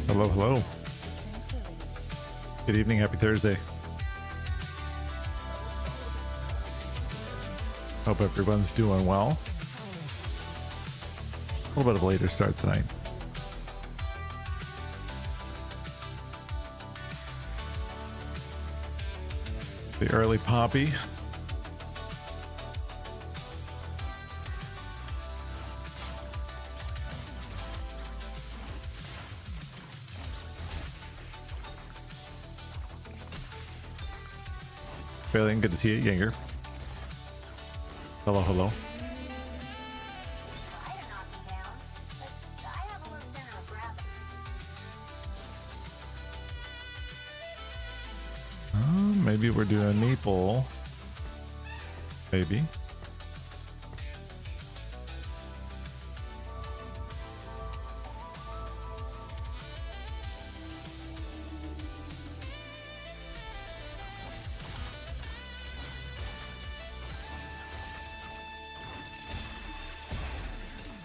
Hello, hello. Good evening, happy Thursday. Hope everyone's doing well. A little bit of a later start tonight. The early poppy. Failing, good to see you, Yanger. Hello, hello. Maybe we're doing Maple. Maybe.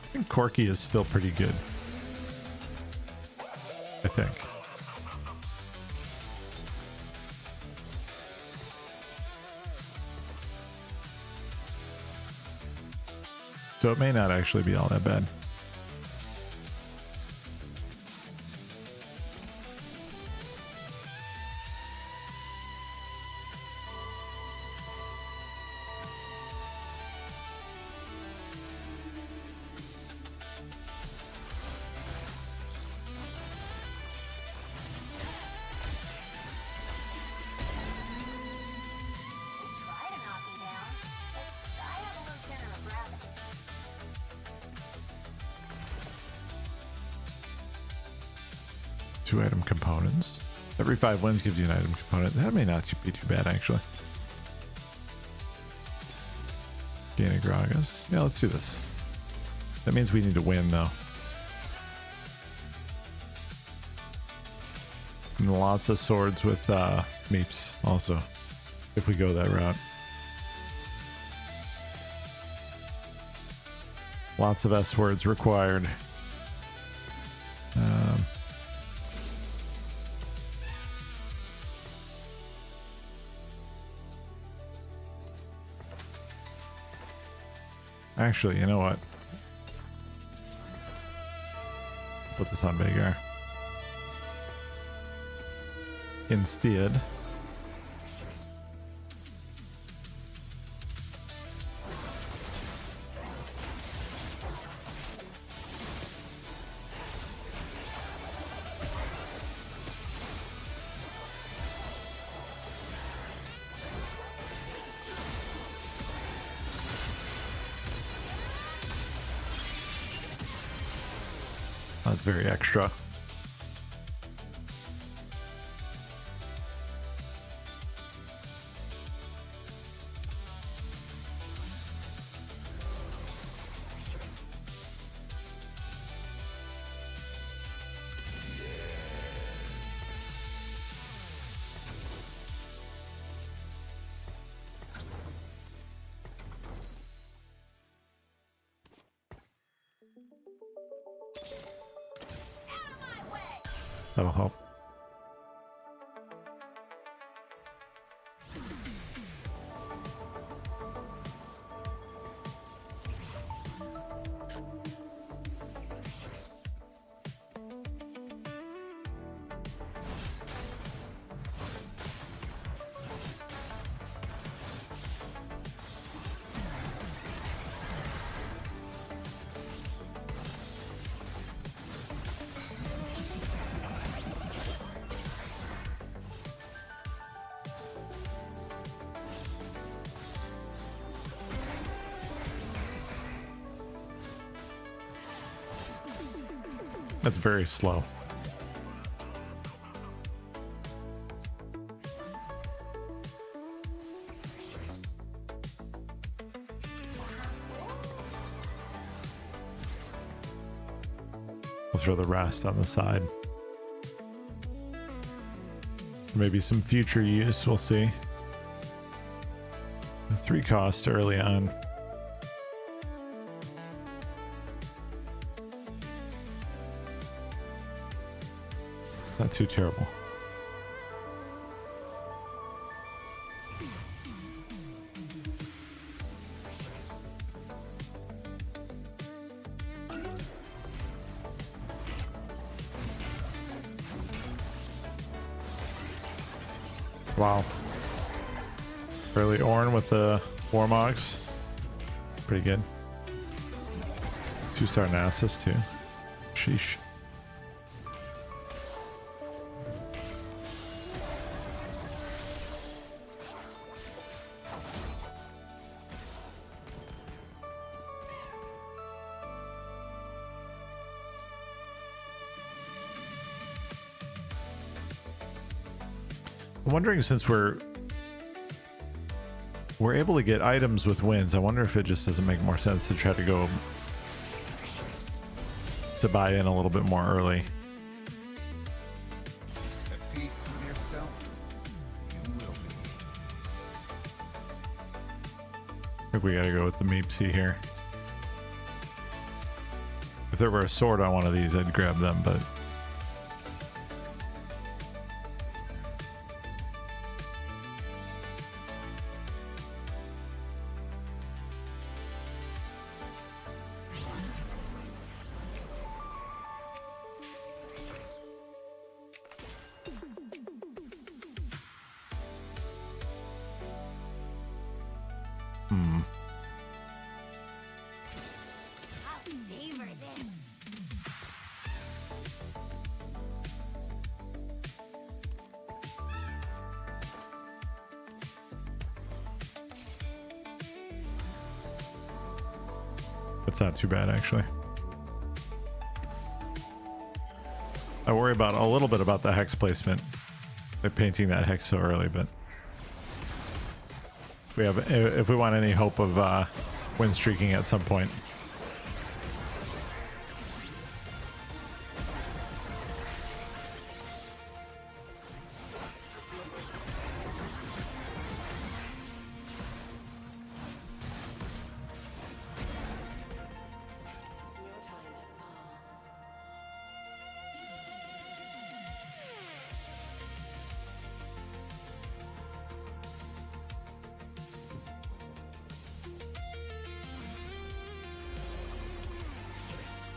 I think Corky is still pretty good. I think. So it may not actually be all that bad. Two item components. Every 5 wins gives you an item component. That may not be too bad, actually. Gain a Gragas. Yeah, let's do this. That means we need to win, though. And lots of swords with meeps, also, if we go that route. Lots of S words required. Actually, you know what? Put this on Vagar. Instead. That's very extra. That'll help. That's very slow. We'll throw the rest on the side. Maybe some future use, we'll see. 3 cost early on. Not too terrible. Wow. Early Ornn with the Warmogs. Pretty good. 2-star Nasus too. Sheesh. I'm wondering, since we're able to get items with wins, I wonder if it just doesn't make more sense to try to go to buy in a little bit more early. At peace with yourself, you will be. I think we gotta go with the Meepsy here. If there were a sword on one of these, I'd grab them, but it's not too bad actually. I worry about a little bit about the hex placement. They're painting that hex so early, but if we want any hope of win streaking at some point.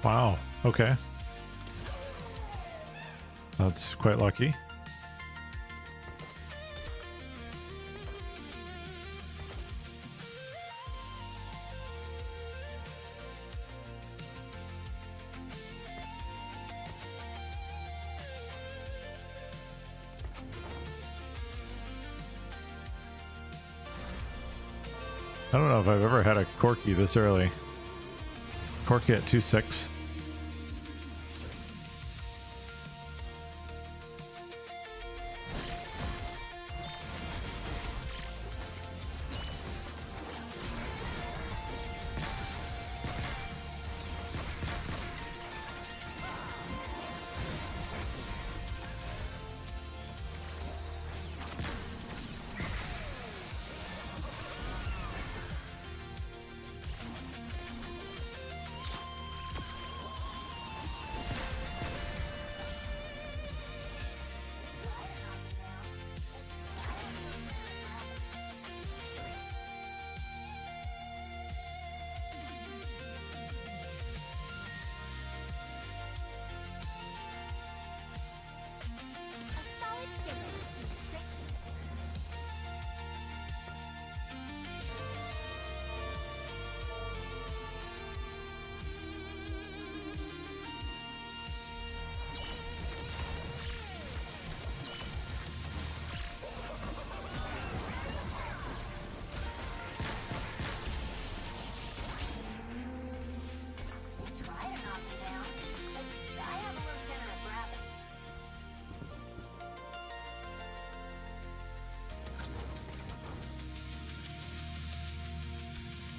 Wow, okay. That's quite lucky. I don't know if I've ever had a Corki this early. Corki at 2-6.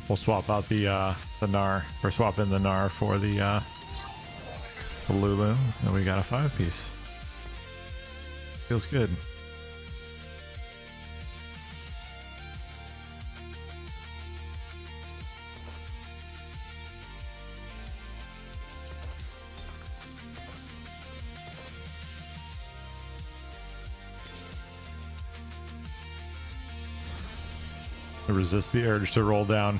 We'll swap out the Gnar, or swap in the Gnar for the Lulu, and we got a 5-piece. Feels good. I resist the urge to roll down.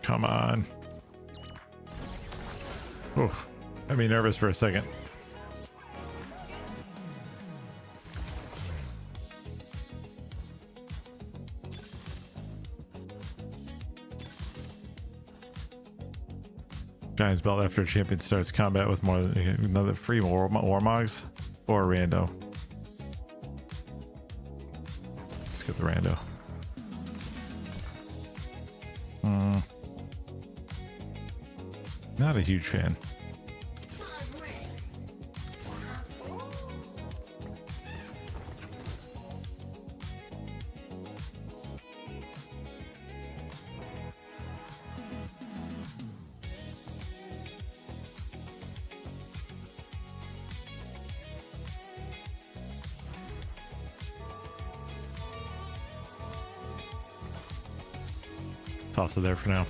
Come on. Oof. Made me nervous for a second. Giant's belt after a champion starts combat with more than another free warmogs or rando. Let's get the rando. Not a huge fan. Toss it there for now.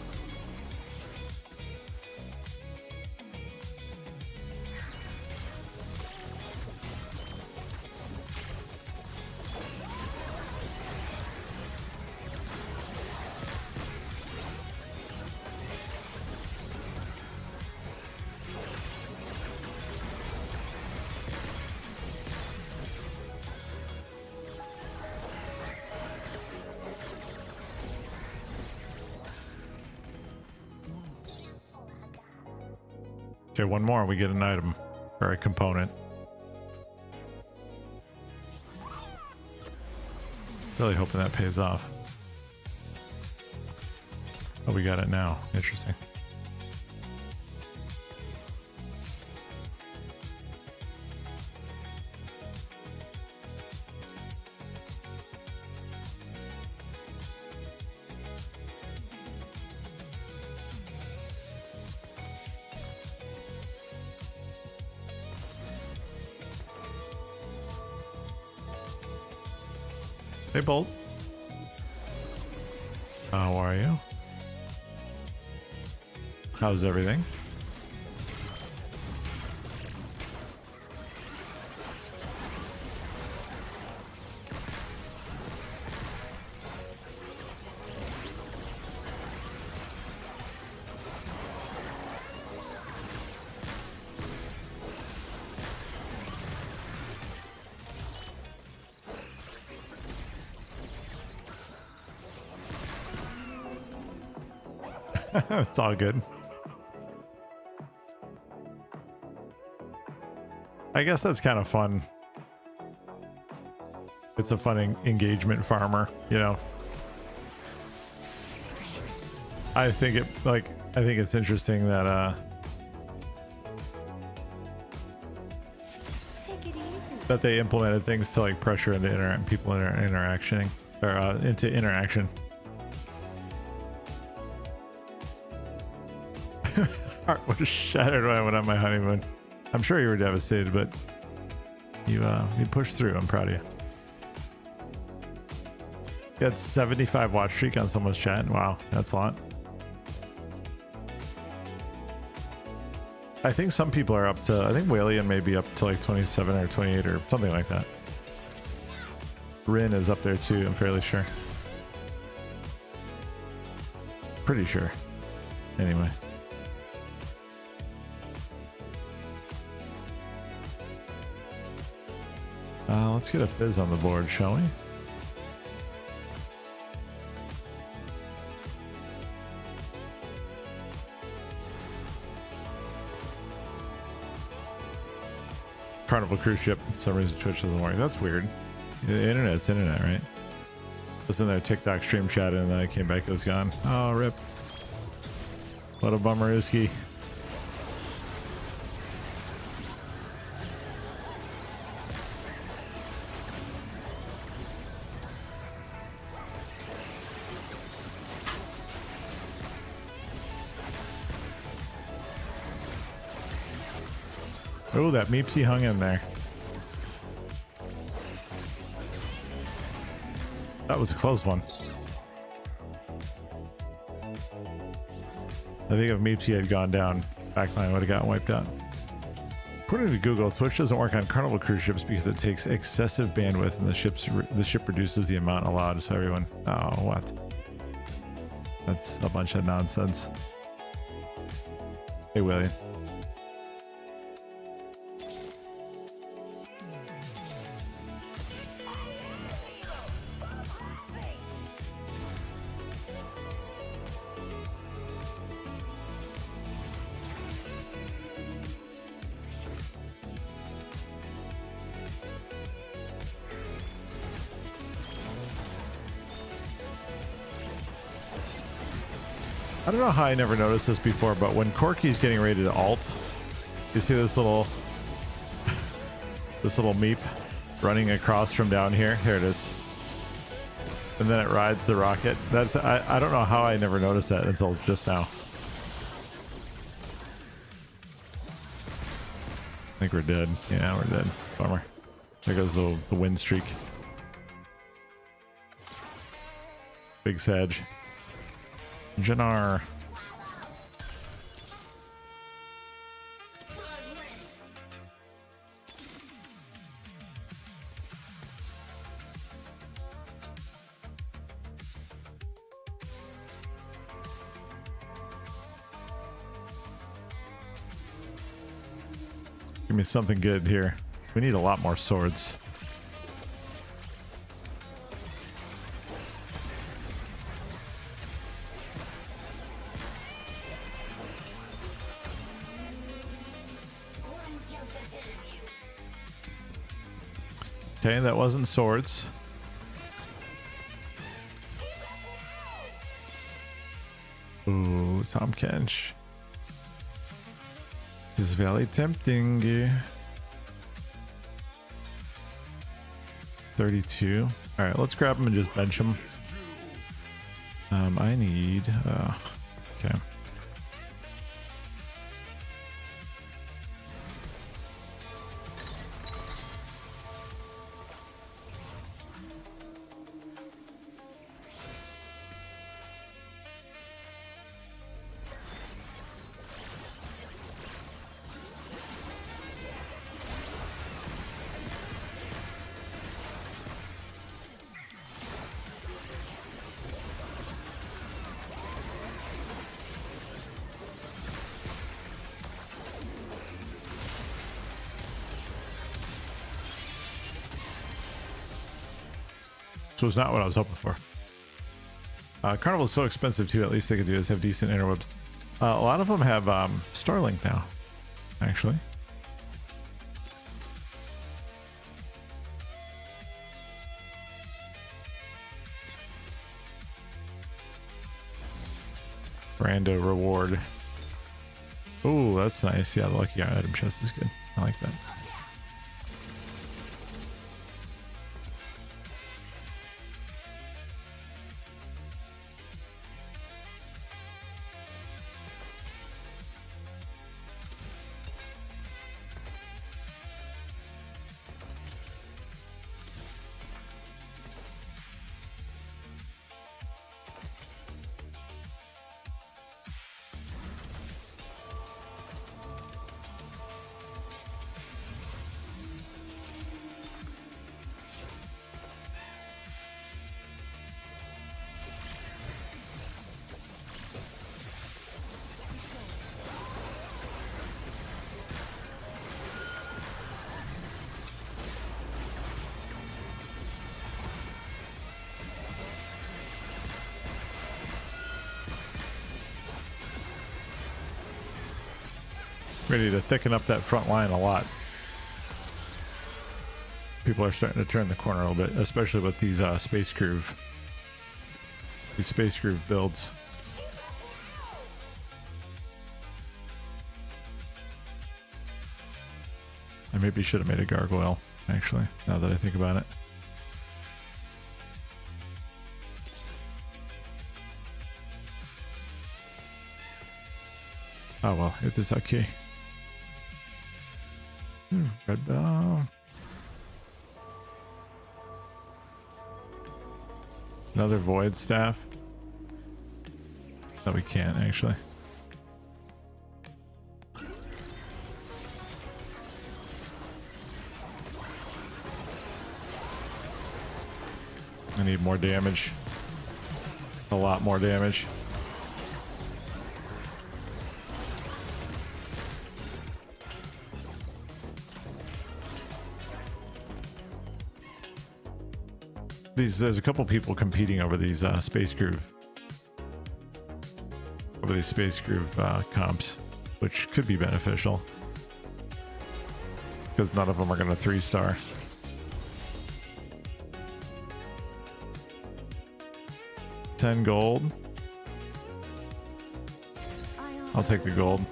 Okay, one more, we get an item or a component. Really hoping that pays off. Oh, we got it now. Interesting. Hey, Bolt. How are you? How's everything? It's all good. I guess that's kind of fun. It's a fun engagement farmer, you know. I think it's interesting that that they implemented things to like pressure into people interacting or into interaction. Heart was shattered when I went on my honeymoon. I'm sure you were devastated, but you pushed through. I'm proud of you. You had 75 watch streak on someone's chat. Wow, that's a lot. I think some people are up to, I think Whalian may be up to like 27 or 28 or something like that. Rin is up there too, I'm fairly sure. Pretty sure. Anyway. Let's get a fizz on the board, shall we? Carnival cruise ship. For some reason Twitch doesn't work. That's weird. The internet's internet, right? I was in their TikTok stream chat and then I came back, it was gone. Oh, rip. What a bummer, Uski. Oh, that Meepsy hung in there. That was a close one. I think if Meepsy had gone down, backline would have gotten wiped out. According to Google, Twitch doesn't work on Carnival cruise ships because it takes excessive bandwidth and the ship reduces the amount allowed. So everyone, oh, what? That's a bunch of nonsense. Hey, William. I don't know how I never noticed this before, but when Corky's getting ready to ult, you see this little meep running across from down here. Here it is. And then it rides the rocket. That's I don't know how I never noticed that until just now. I think we're dead. Yeah, we're dead. Bummer. There goes the win streak. Big Sag. Jannar. Give me something good here. We need a lot more swords. Okay, that wasn't swords. Ooh, Tom Kench. Is very tempting. 32. All right, let's grab him and just bench him. I need. Okay. So it's not what I was hoping for. Carnival is so expensive too. At least they could do is have decent interwebs. A lot of them have Starlink now, actually. Rando reward. Oh, that's nice. Yeah, the lucky guy item chest is good. I like that. Ready to thicken up that front line a lot. People are starting to turn the corner a little bit, especially with these space groove builds. I maybe should have made a gargoyle, actually, now that I think about it. Oh well, it is okay. Red bell. Another void staff. No, we can't actually. I need more damage. A lot more damage. There's a couple people competing over these space groove comps, which could be beneficial because none of them are going to 3-star. $10 gold. I'll take the gold.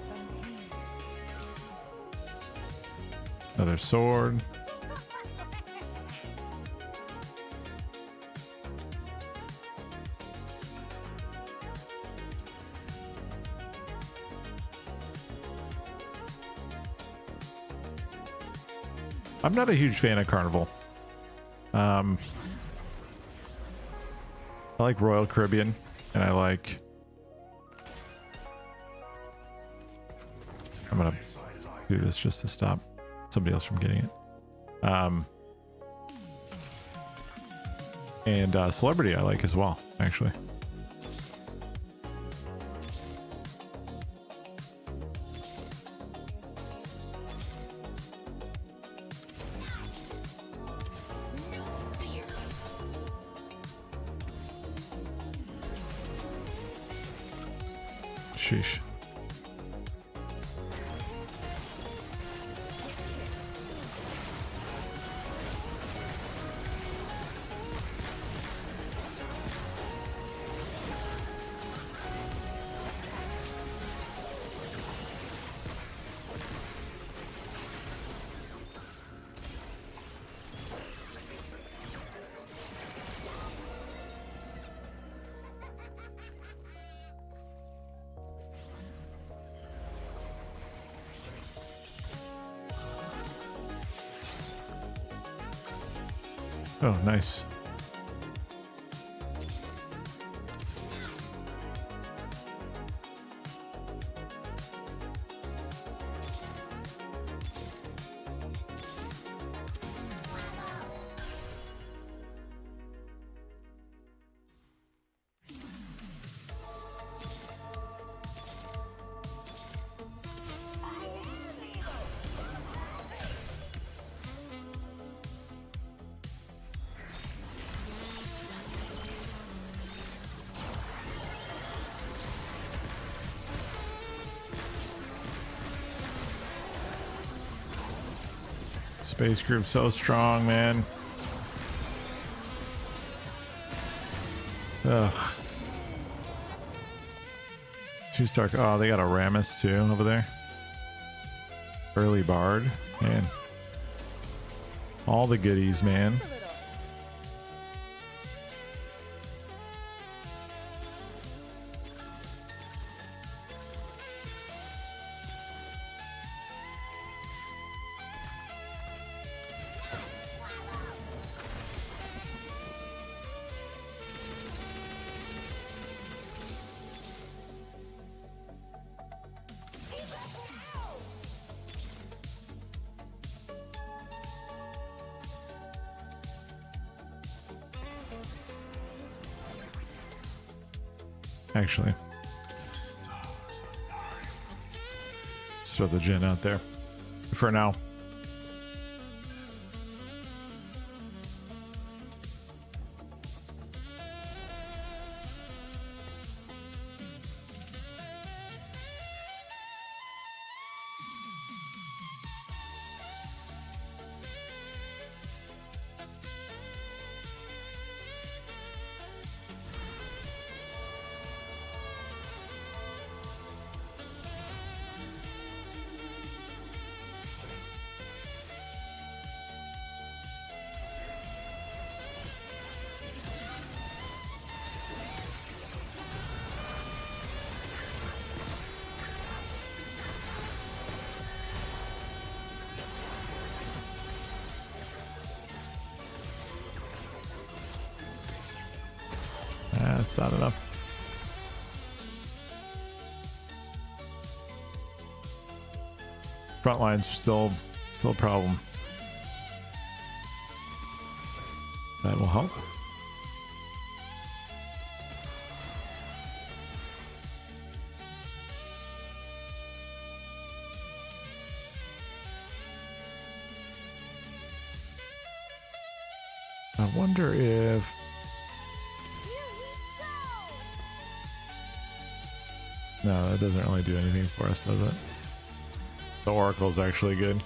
Another sword. I'm not a huge fan of Carnival. I like Royal Caribbean, and I like... I'm gonna do this just to stop somebody else from getting it. And Celebrity I like as well, actually. Sheesh. Oh, nice. Space group so strong, man. Ugh. 2-star. Oh, they got a Rammus too over there. Early Bard, man. All the goodies, man. Actually, let's throw the gen out there for now. It's not enough. Front line's still a problem. That will help. I wonder if no, that doesn't really do anything for us, does it? The Oracle's actually good.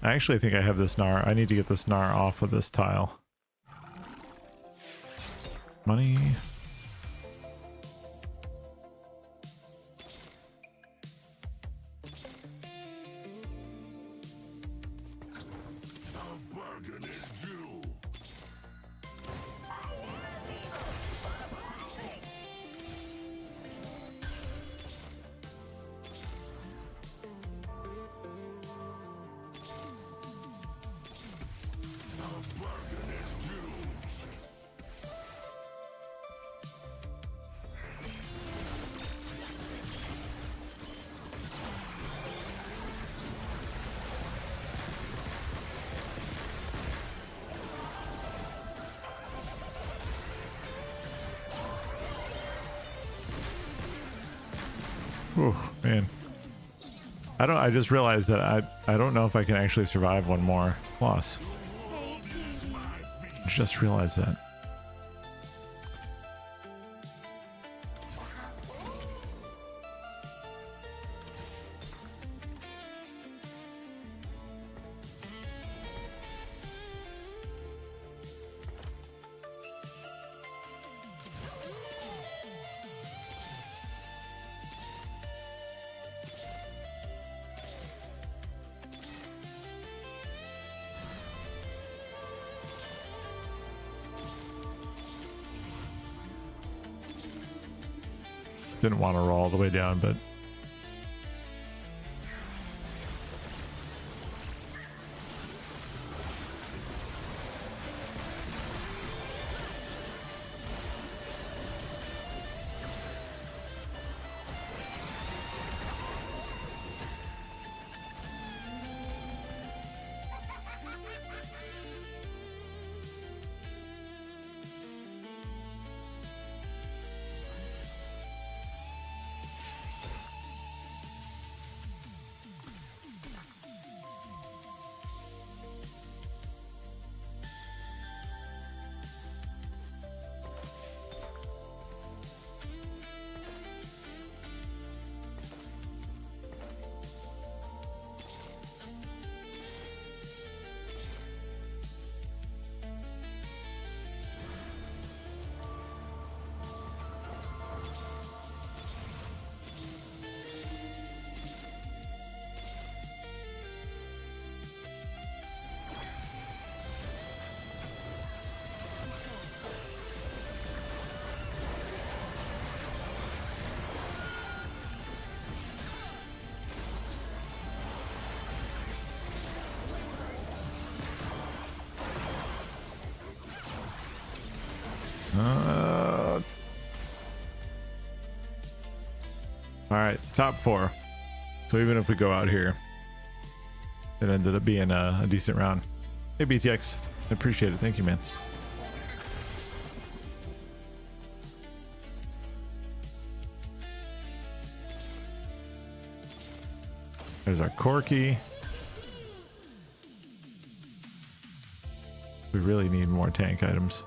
I actually think I have this Gnar. I need to get this Gnar off of this tile. Money. Oh man, I just realized that I don't know if I can actually survive one more loss. Just realized that. Didn't want to roll all the way down, but all right, top 4. So even if we go out here, it ended up being a decent round. Hey BTX, I appreciate it. Thank you, man. There's our Corky. We really need more tank items.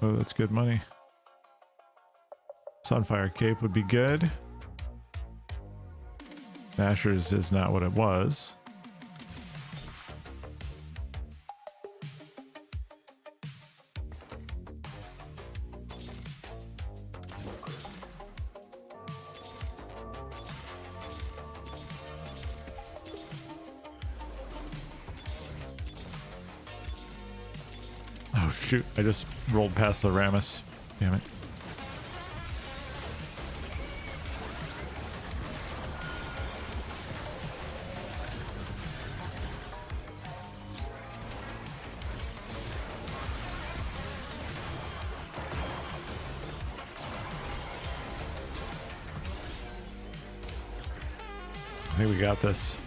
Oh, that's good money. Sunfire Cape would be good. Nashers is not what it was. Oh shoot, I just rolled past the Ramus. Damn it. I think we got this.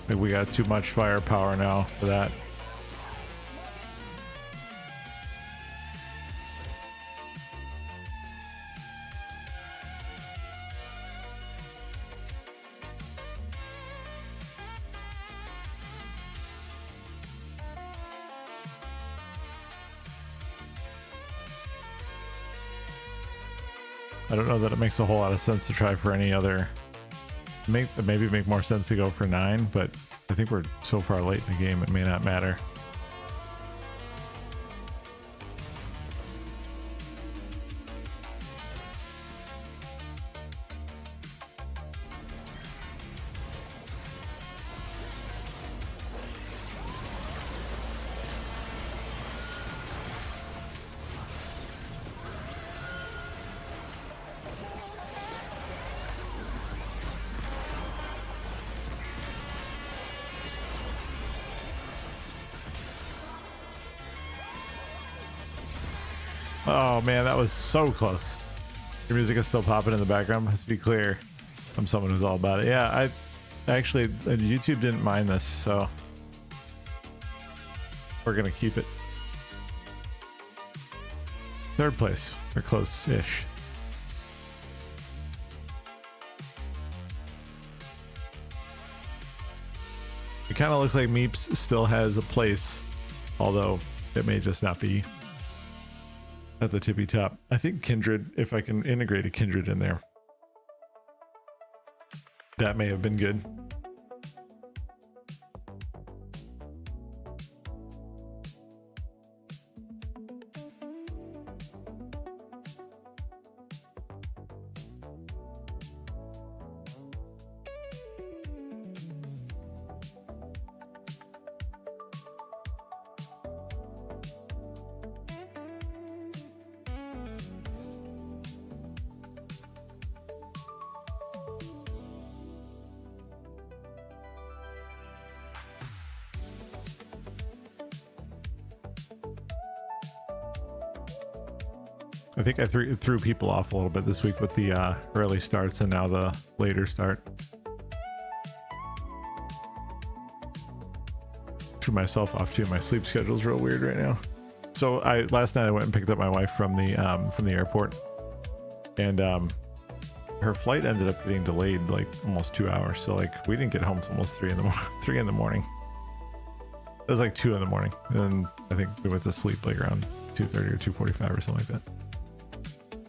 I think we got too much firepower now for that. I don't know that it makes a whole lot of sense to try for any other. Maybe make more sense to go for 9, but I think we're so far late in the game it may not matter. Oh man, that was so close. Your music is still popping in the background. Let's be clear. I'm someone who's all about it. Yeah, I actually, YouTube didn't mind this, so we're gonna keep it. 3rd place. We're close-ish. It kind of looks like Meeps still has a place, although it may just not be at the tippy top. I think Kindred, if I can integrate a Kindred in there, that may have been good. I think I threw people off a little bit this week with the early starts and now the later start. Threw myself off too. My sleep schedule's real weird right now. So last night I went and picked up my wife from the airport, and her flight ended up getting delayed like almost 2 hours. So like we didn't get home till almost 3 in the morning. It was like 2 in the morning, and I think we went to sleep like around 2:30 or 2:45 or something like that.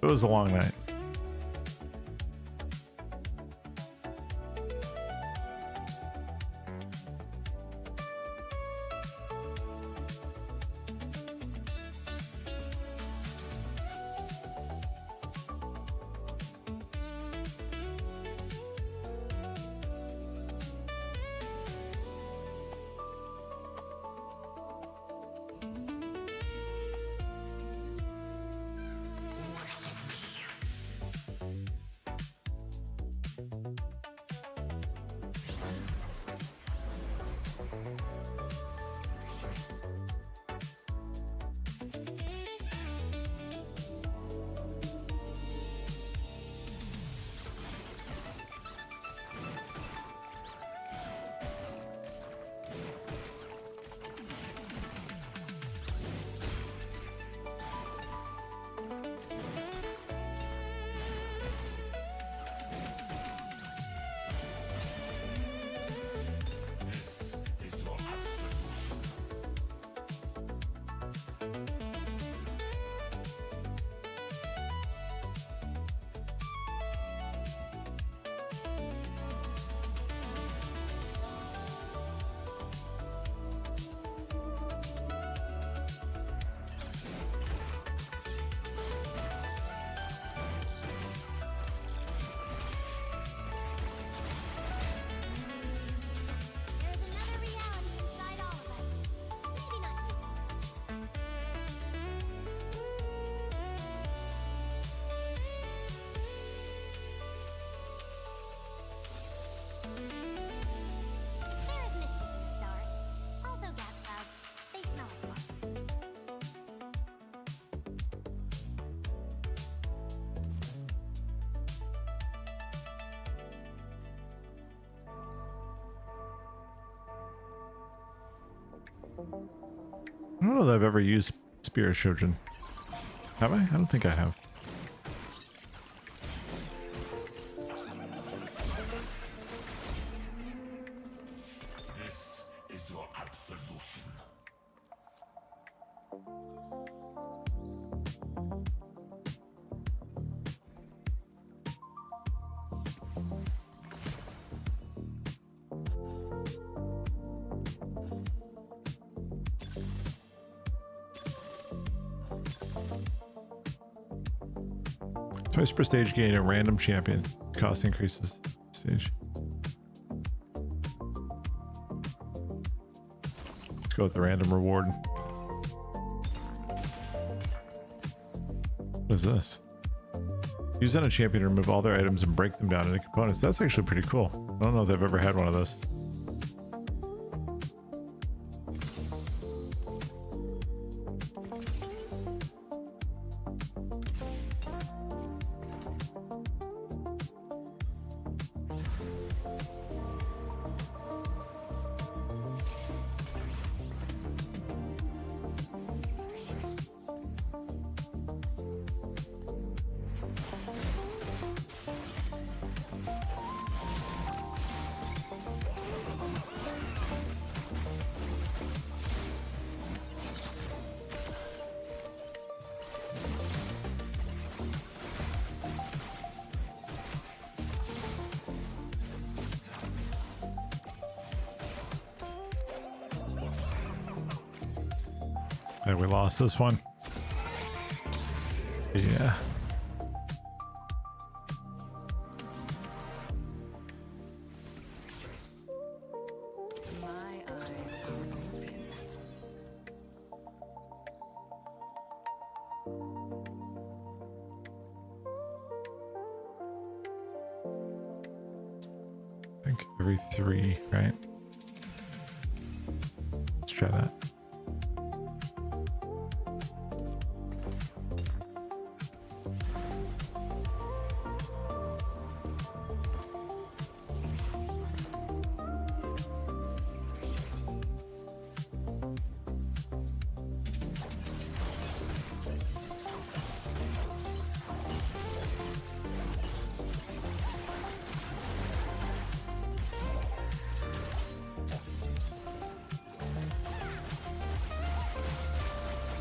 It was a long night. I don't know that I've ever used Spirit Children. Have I? I don't think I have. This is your absolution. Twice per stage gain a random champion. Cost increases stage. Let's go with the random reward. What is this? Use on a champion to remove all their items and break them down into components. That's actually pretty cool. I don't know if I've ever had one of those. Yeah, we lost this one. Yeah. My eyes are open. I think every 3, right? Let's try that.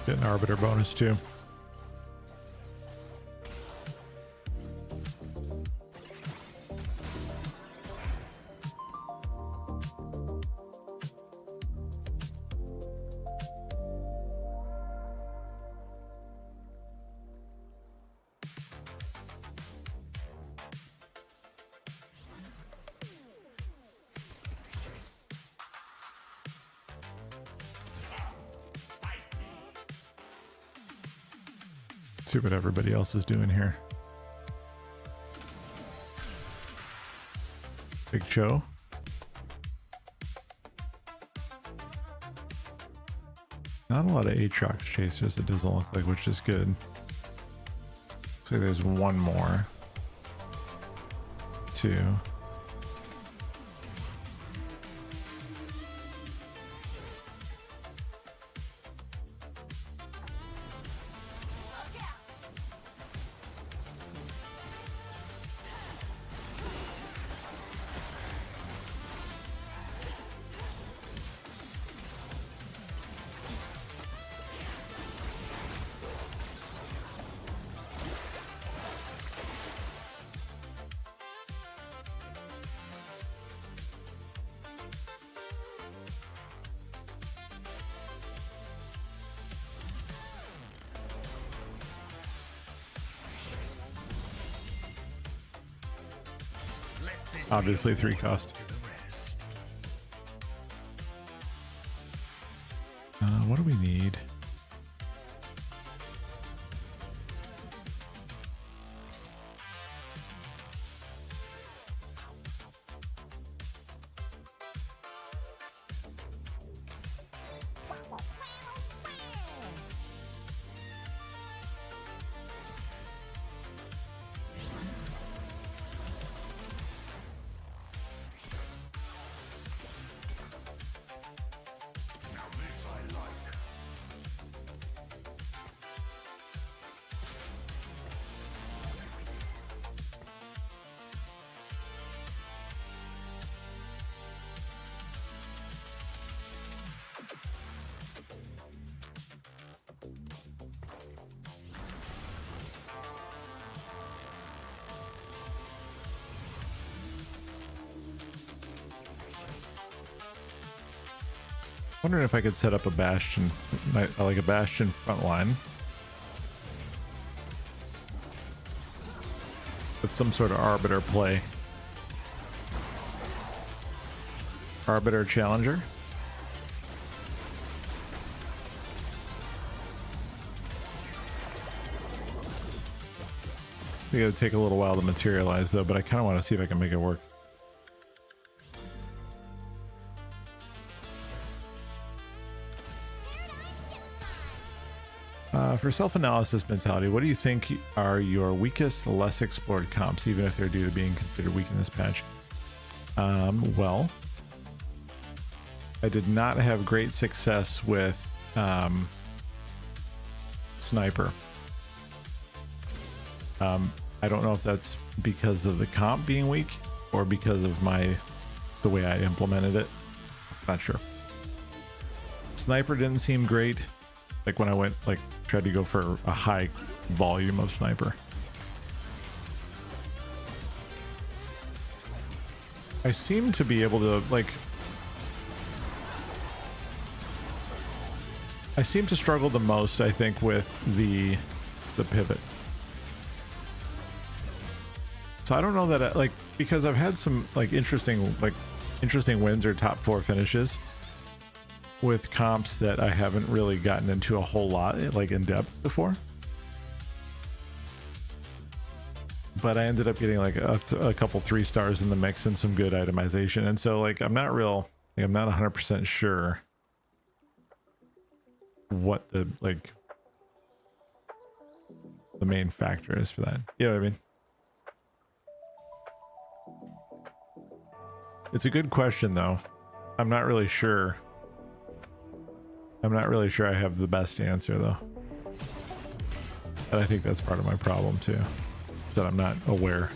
Get an arbiter bonus too. See what everybody else is doing here. Big Joe. Not a lot of Aatrox chasers, it doesn't look like, which is good. Looks like there's one more. 2. Obviously 3 cost. What do we need? Wondering if I could set up a bastion, like a bastion front line with some sort of arbiter play. Arbiter challenger. It's gonna take a little while to materialize though, but I kind of want to see if I can make it work. For self-analysis mentality, what do you think are your weakest, less explored comps, even if they're due to being considered weak in this patch? Well, I did not have great success with sniper. I don't know if that's because of the comp being weak or because of the way I implemented it. Not sure. Sniper didn't seem great. Like when I went, like, tried to go for a high volume of sniper. I seem to be able to, like, I seem to struggle the most, I think, with the pivot. So I don't know that, like, because I've had some, like, interesting wins or top 4 finishes with comps that I haven't really gotten into a whole lot, like, in depth before. But I ended up getting like a couple 3 stars in the mix and some good itemization. And so, like, I'm not 100% sure what the main factor is for that. You know what I mean? It's a good question though. I'm not really sure I have the best answer though. And I think that's part of my problem too, is that I'm not aware.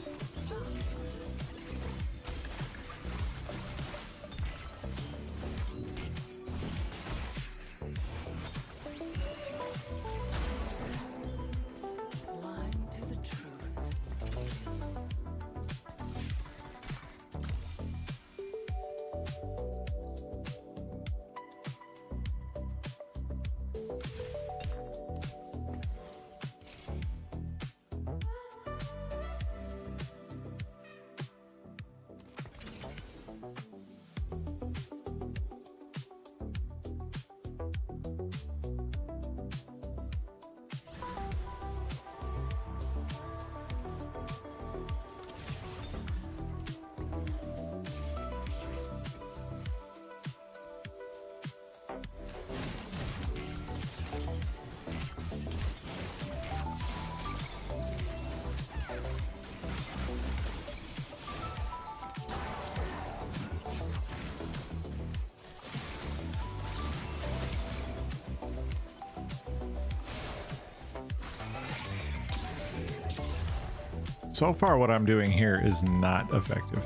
So far, what I'm doing here is not effective.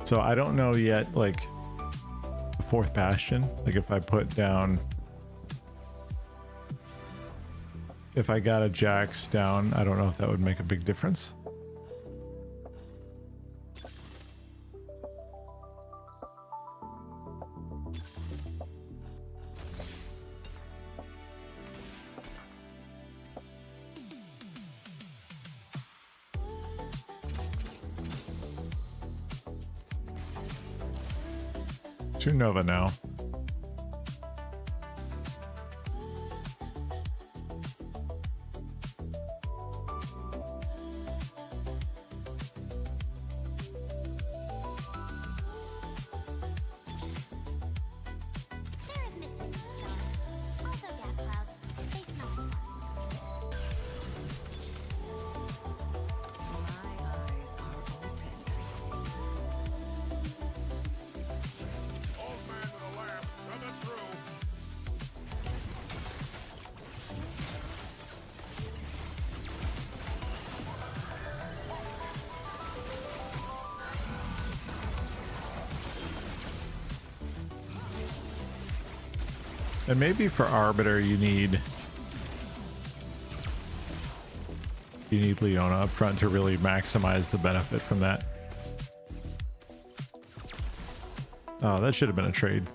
So I don't know yet, like, the 4th bastion, like if I put down, if I got a Jax down, I don't know if that would make a big difference. To Nova now. And maybe for Arbiter you need You need Leona up front to really maximize the benefit from that. Oh, that should have been a trade.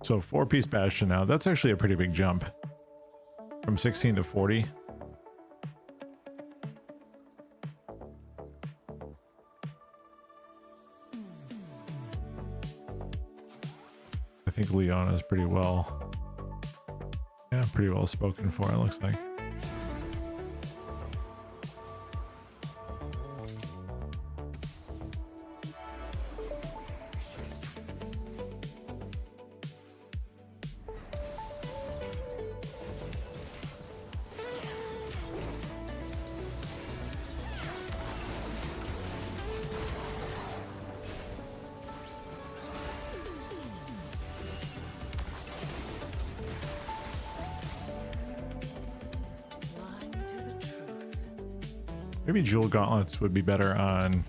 So 4-piece Bastion now. That's actually a pretty big jump. From 16 to 40. I think Leona is pretty well. Yeah, pretty well spoken for, it looks like. Maybe Jewel Gauntlets would be better on,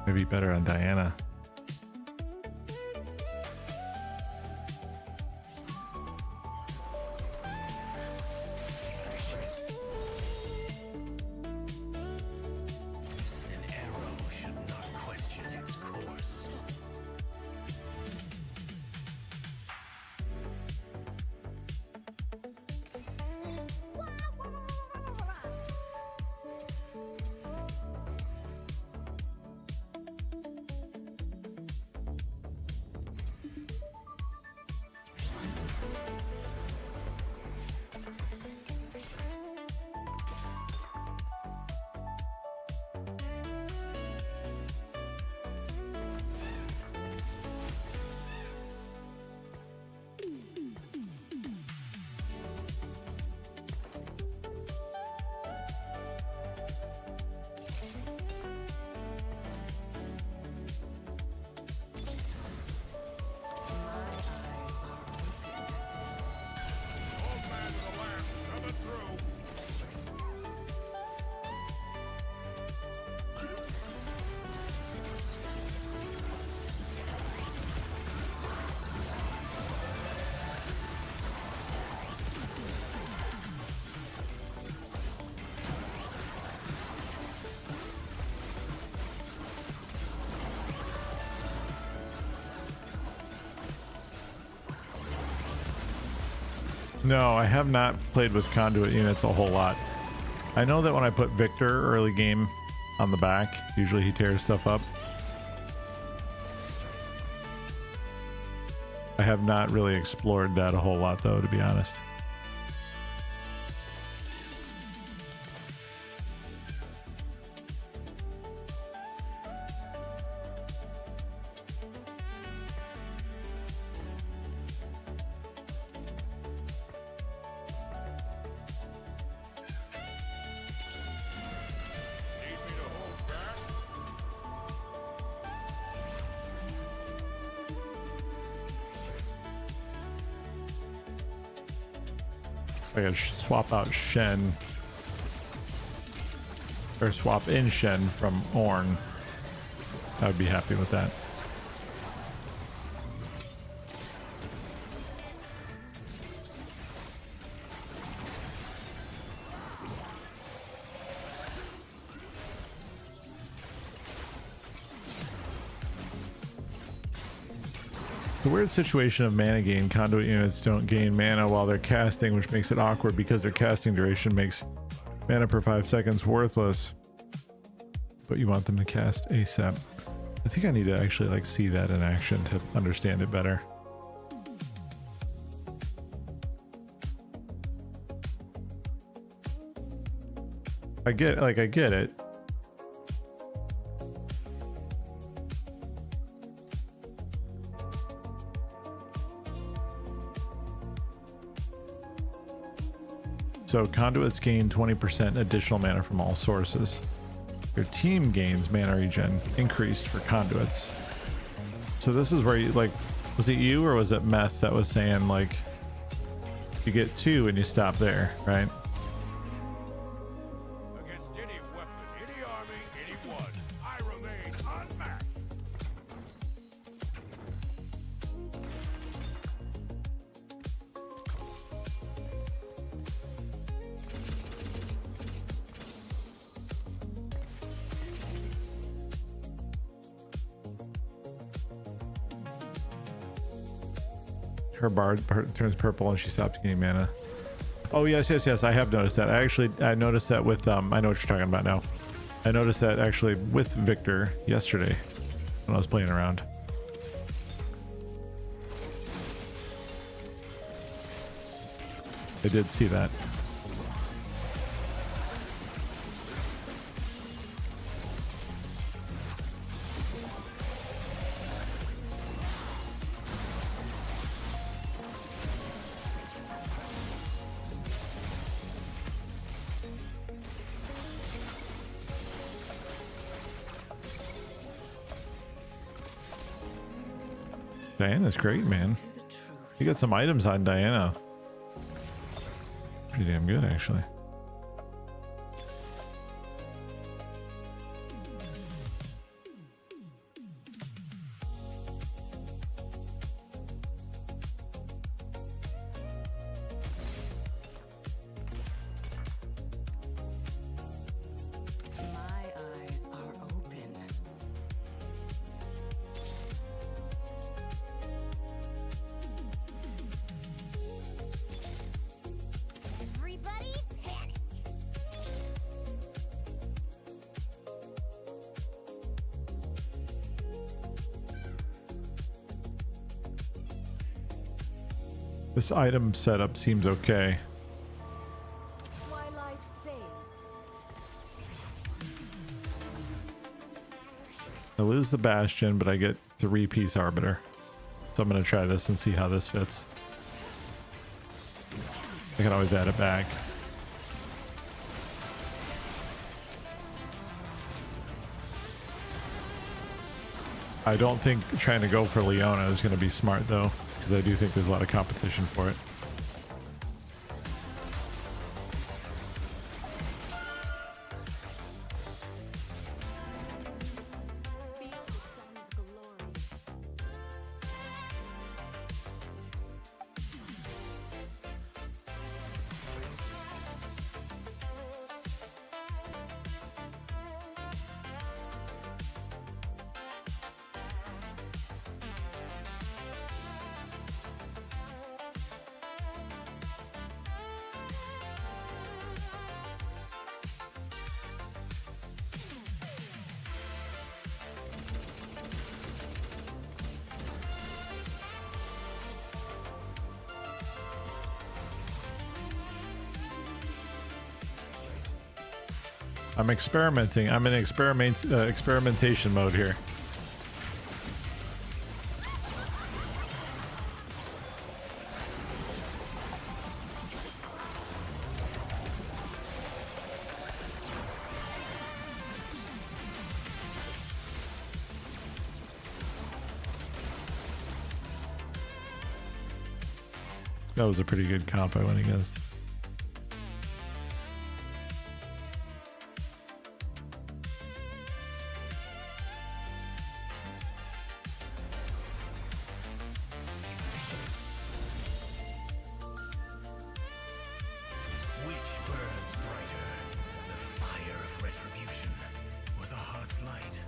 maybe better on Diana. An arrow should not question its course. No, I have not played with conduit units a whole lot. I know that when I put Victor early game on the back, usually he tears stuff up. I have not really explored that a whole lot though, to be honest. I gotta swap out Shen, or swap in Shen from Ornn. I would be happy with that. The weird situation of mana gain. Conduit units don't gain mana while they're casting, which makes it awkward because their casting duration makes mana per 5 seconds worthless. But you want them to cast ASAP. I think I need to actually like see that in action to understand it better. I get it. So conduits gain 20% additional mana from all sources. Your team gains mana regen increased for conduits. So this is where you like, was it you or was it Meth that was saying like you get 2 and you stop there, right? Against any weapon, any army, anyone, I remain unmatched. her bard turns purple and she stops getting mana. Oh yes, yes, yes. I have noticed that. I noticed that with I know what you're talking about now. I noticed that actually with Victor yesterday when I was playing around. I did see that. Diana's great, man. You got some items on Diana. Pretty damn good, actually. My eyes are open. Everybody panic! This item setup seems okay. Twilight fades. I lose the Bastion, but I get 3-piece Arbiter. So I'm going to try this and see how this fits. I can always add it back. I don't think trying to go for Leona is going to be smart though, because I do think there's a lot of competition for it. Feel the sun's glory. I'm experimenting. I'm in experimentation mode here. That was a pretty good comp I went against. Which burns brighter? The fire of retribution or the heart's light?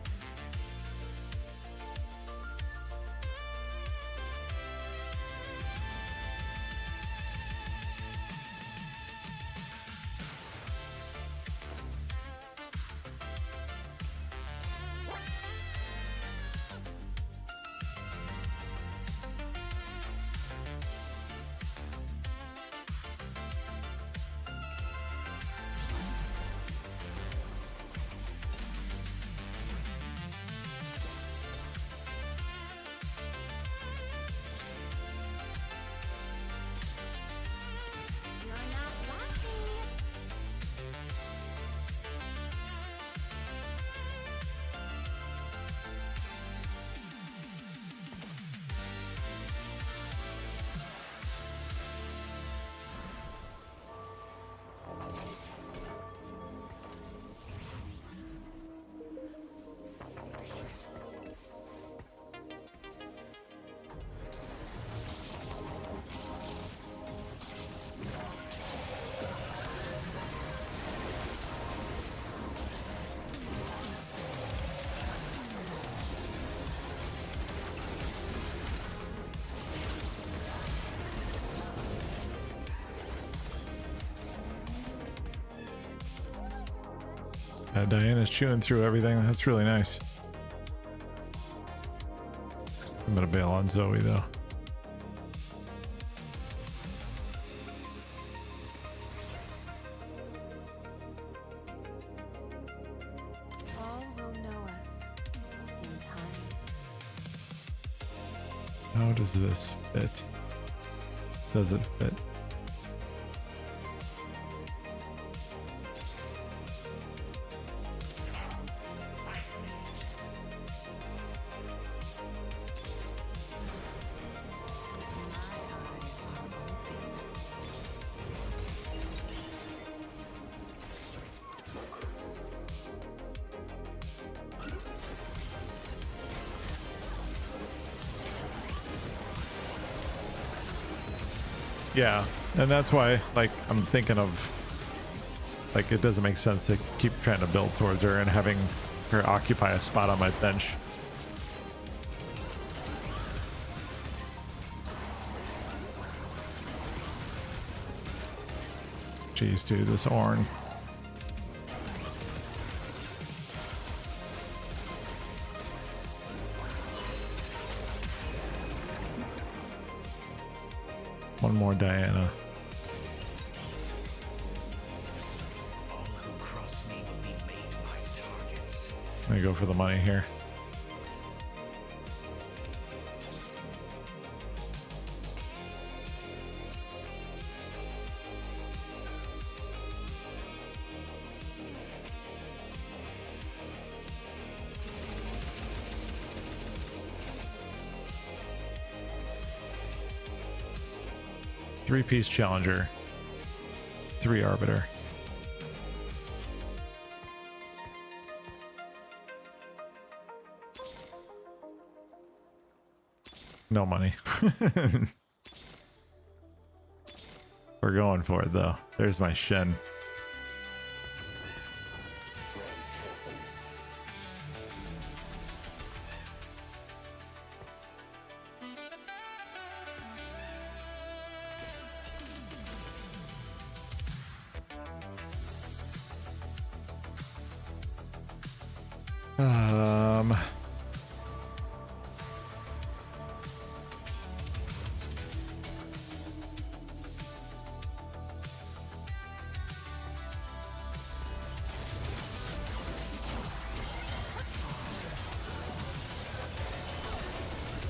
Diana's chewing through everything. That's really nice. I'm gonna bail on Zoe though. All will know us in time. How does this fit? Does it fit? Yeah, and that's why, like, I'm thinking of, like, it doesn't make sense to keep trying to build towards her and having her occupy a spot on my bench. Jeez, dude, this Ornn. One more Diana. All who cross me will be made my targets. I'm gonna go for the money here. Three-piece challenger, 3 arbiter. No money. We're going for it though. There's my Shen.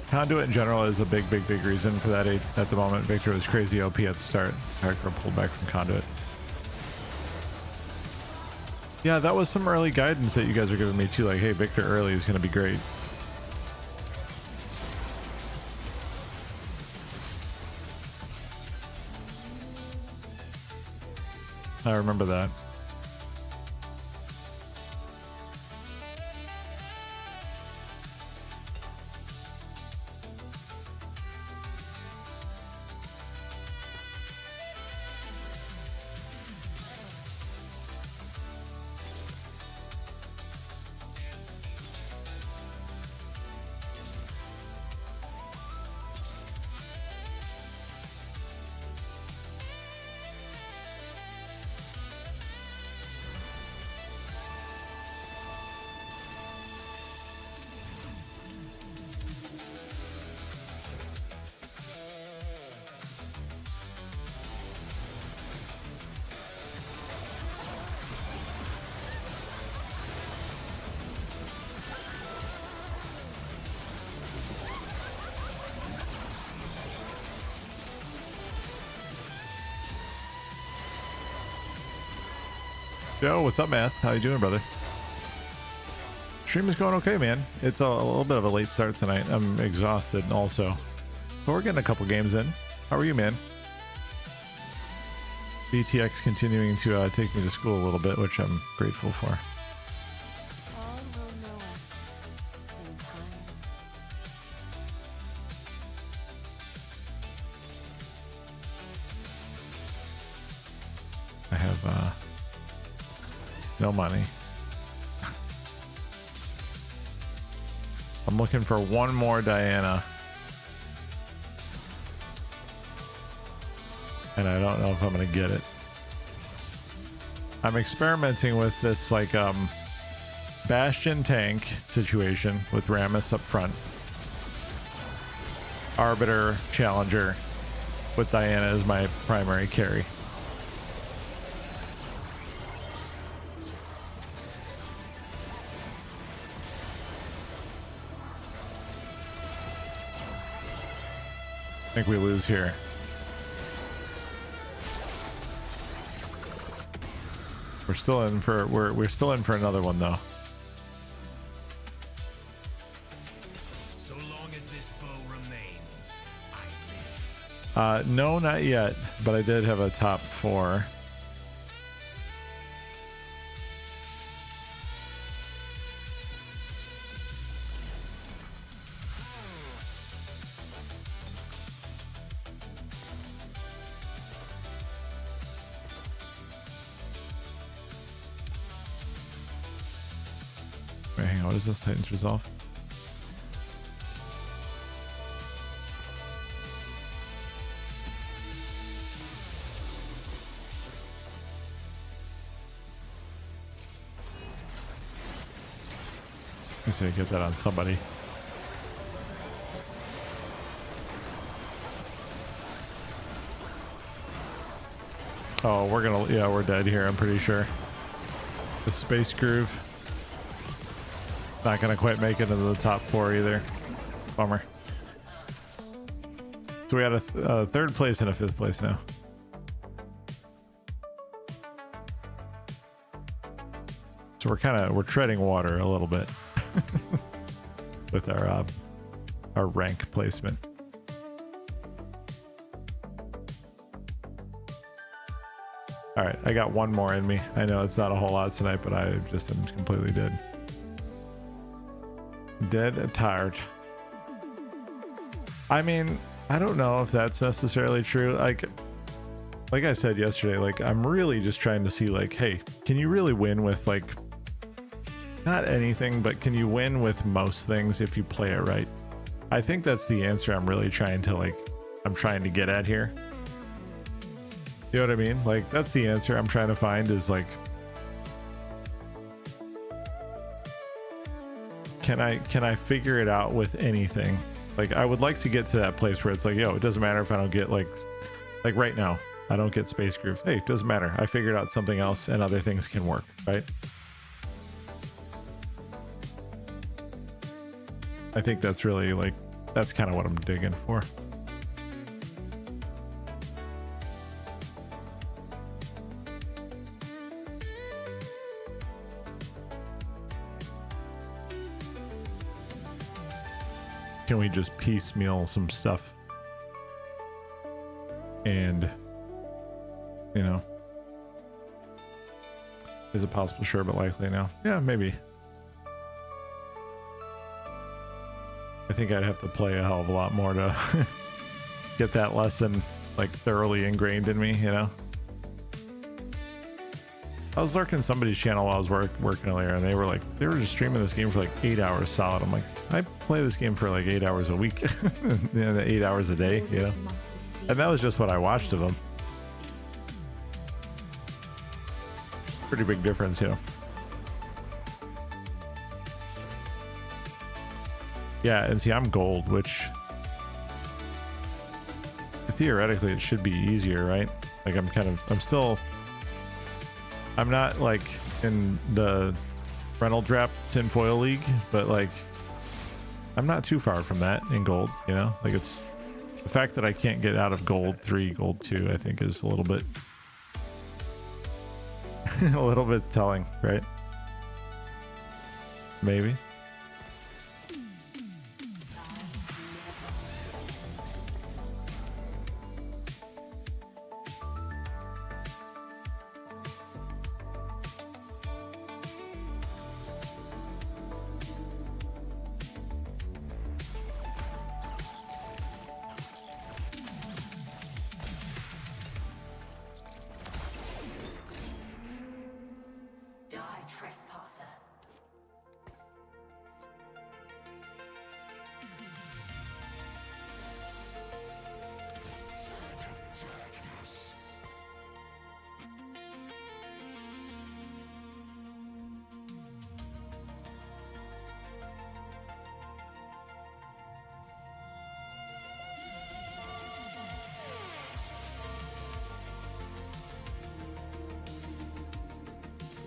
Conduit in general is a big reason for that at the moment. Victor was crazy OP at the start. Hardcore pulled back from Conduit. Yeah, that was some early guidance that you guys are giving me too. Like, hey, Victor early is going to be great. I remember that. Yo, what's up, Math? How you doing, brother? Stream is going okay, man. It's a little bit of a late start tonight. I'm exhausted also. But we're getting a couple games in. How are you, man? BTX continuing to take me to school a little bit, which I'm grateful for. All will know us in time. I have no money. I'm looking for one more Diana. And I don't know if I'm gonna get it. I'm experimenting with this, like, Bastion tank situation with Rammus up front. Arbiter Challenger with Diana as my primary carry. I think we lose here. We're still in for we're still in for another one though. So long as this foe remains, I live. No, not yet, but I did have a top 4. Wait, hang on, what is this? Titans Resolve? I see I get that on somebody. Oh, we're gonna, yeah, we're dead here, I'm pretty sure. The Space Groove. Not gonna quite make it into the top 4 either. Bummer. So we had a third place and a 5th place now. So we're treading water a little bit with our rank placement. All right, I got one more in me. I know it's not a whole lot tonight, but I just am completely dead. Dead and tired. I mean, I don't know if that's necessarily true. Like I said yesterday, like I'm really just trying to see like, hey, can you really win with like not anything, but can you win with most things if you play it right? I think that's the answer I'm really trying to get at here. You know what I mean? Like that's the answer I'm trying to find is like, can I figure it out with anything? Like I would like to get to that place where it's like, yo, it doesn't matter if I don't get like right now, I don't get Space Grooves. Hey, it doesn't matter. I figured out something else and other things can work, right? I think that's really like, that's kind of what I'm digging for. Can we just piecemeal some stuff? And, you know, is it possible? Sure, but likely no. Yeah, maybe. I think I'd have to play a hell of a lot more to get that lesson like thoroughly ingrained in me, you know? I was lurking somebody's channel while I was working earlier, and they were just streaming this game for like 8 hours solid. I'm like, I play this game for like 8 hours a week, and 8 hours a day, you know? And that was just what I watched of them. Pretty big difference, you know? Yeah, and see, I'm gold, which theoretically it should be easier, right? Like I'm not like in the Reynolds Wrap tinfoil league, but like I'm not too far from that in gold, you know? Like it's the fact that I can't get out of gold 3, gold 2, I think is a little bit a little bit telling, right? Maybe.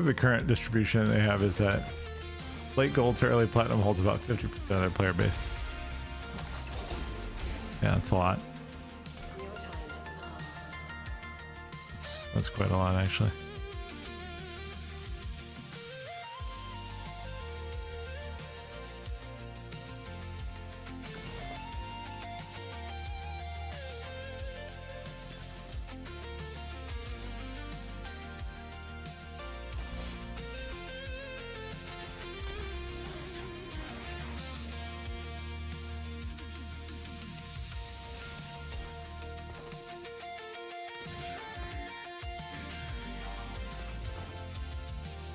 The current distribution they have is that late gold to early platinum holds about 50% of their player base. Yeah, that's a lot. Your time has come. That's quite a lot, actually.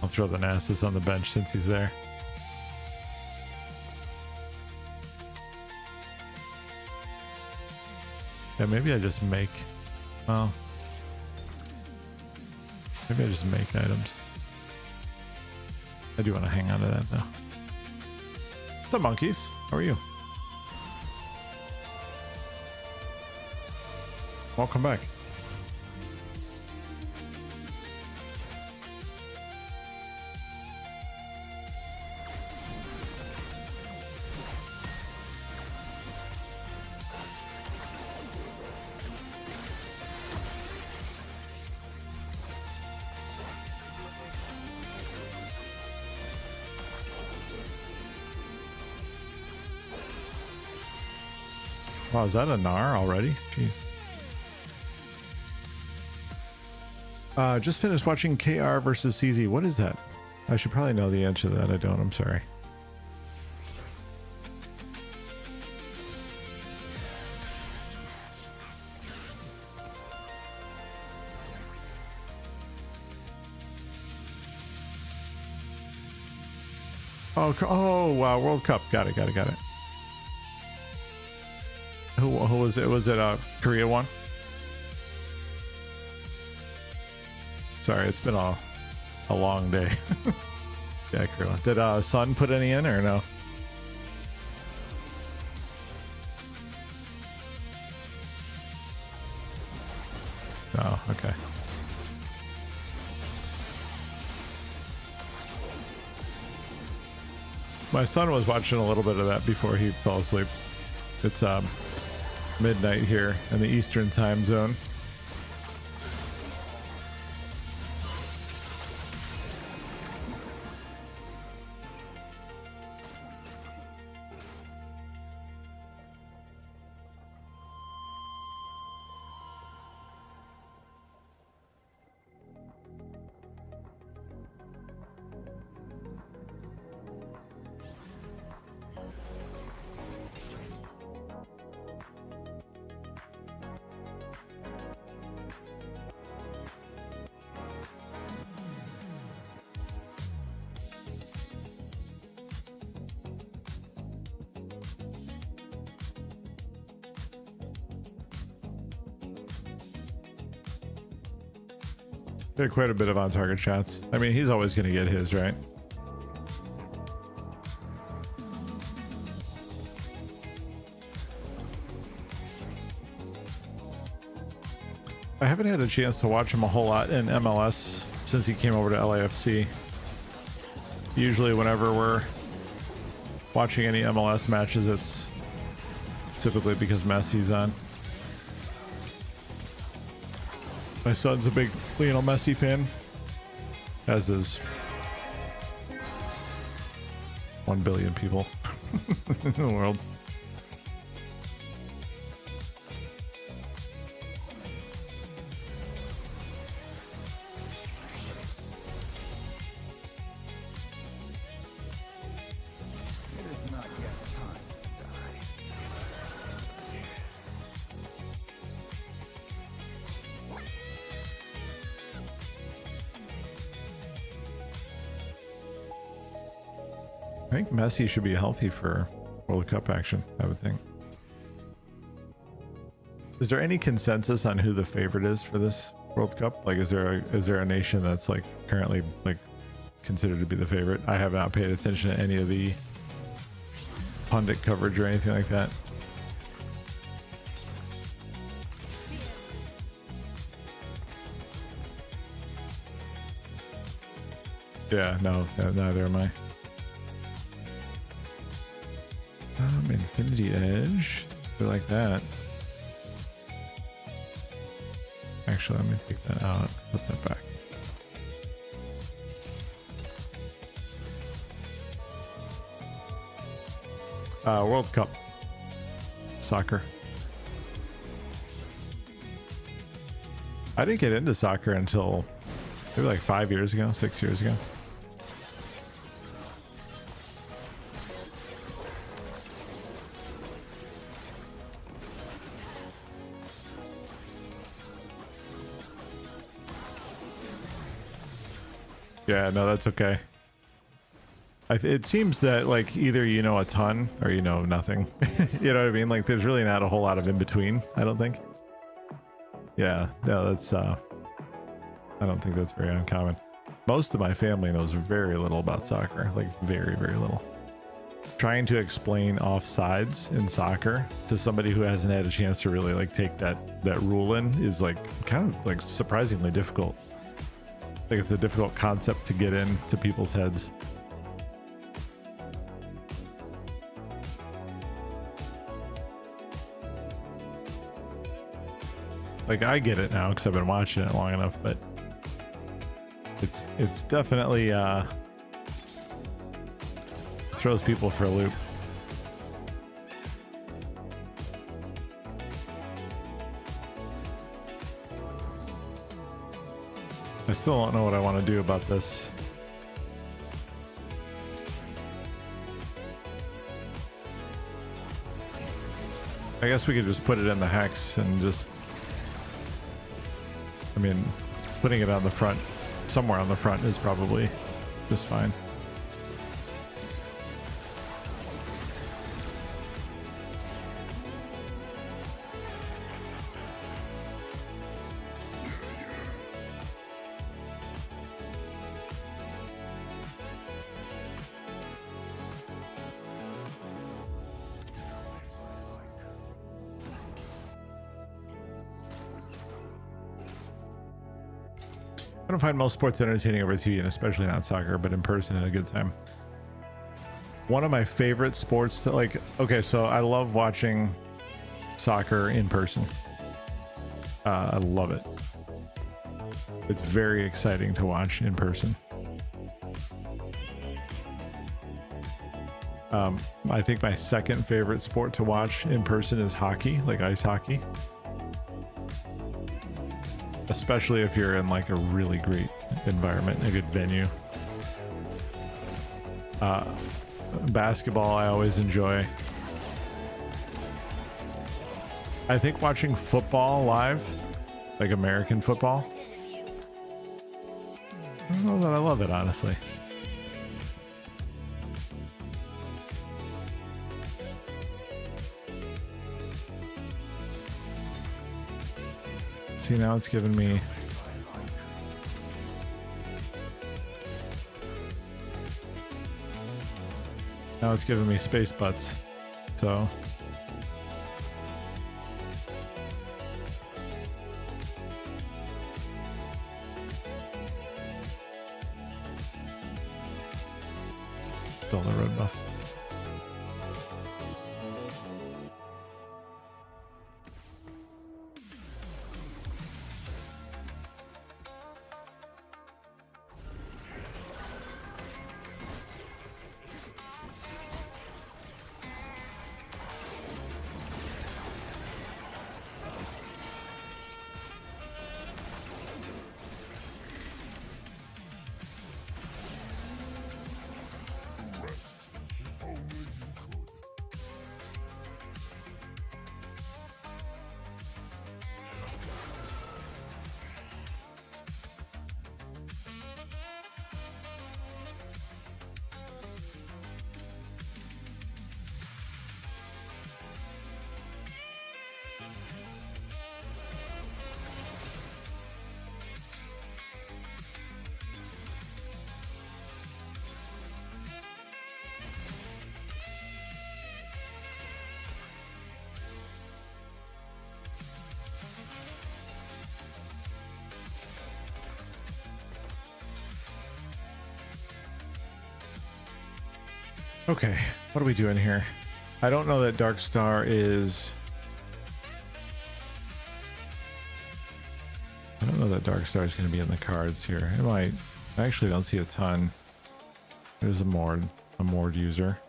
I'll throw the Nasus on the bench since he's there. Yeah, maybe I just make... Well... Maybe I just make items. I do want to hang on to that, though. What's up, monkeys? How are you? Welcome back. Wow, is that a Gnar already? Jeez. Just finished watching KR versus CZ. What is that? I should probably know the answer to that. I don't. I'm sorry. Oh, wow. World Cup. Got it. Who was it? Was it Korea one? Sorry, it's been a long day. Yeah, Korea. Did Sun put any in or no? Oh, okay. My son was watching a little bit of that before he fell asleep. It's midnight here in the Eastern time zone. Quite a bit of on target shots. I mean, he's always going to get his, right? I haven't had a chance to watch him a whole lot in MLS since he came over to LAFC. Usually whenever we're watching any MLS matches, it's typically because Messi's on. My son's a big Lionel Messi fan, as is 1 billion people in the world. It is not yet time to die. I think Messi should be healthy for World Cup action, I would think. Is there any consensus on who the favorite is for this World Cup? Like, is there a nation that's like currently like considered to be the favorite? I have not paid attention to any of the pundit coverage or anything like that. Yeah, no, neither am I. Infinity Edge. I like that. Actually, let me take that out. Put that back. World Cup. Soccer. I didn't get into soccer until maybe like 5 years ago, 6 years ago. Yeah, no, that's okay. It seems that like either you know a ton or you know nothing. You know what I mean? Like there's really not a whole lot of in between, I don't think. Yeah, no, that's I don't think that's very uncommon. Most of my family knows very little about soccer, like very, very little. Trying to explain offsides in soccer to somebody who hasn't had a chance to really like take that rule in is like kind of like surprisingly difficult. Like it's a difficult concept to get into people's heads. Like I get it now because I've been watching it long enough, but it's definitely throws people for a loop. I still don't know what I want to do about this. I guess we could just put it in the hex and just, I mean, putting it on the front, somewhere on the front is probably just fine. I don't find most sports entertaining over TV, and especially not soccer, but in person at a good time. One of my favorite sports to like, okay, so I love watching soccer in person. I love it. It's very exciting to watch in person. I think my second favorite sport to watch in person is hockey, like ice hockey. Especially if you're in like a really great environment, a good venue. Basketball I always enjoy. I think watching football live, like American football, I don't know that I love it, honestly. See, now it's giving me space butts, so still the road buff. Okay, what are we doing here? I don't know that Dark Star is... I don't know that Dark Star is going to be in the cards here. It might. I actually don't see a ton. There's a Mord user.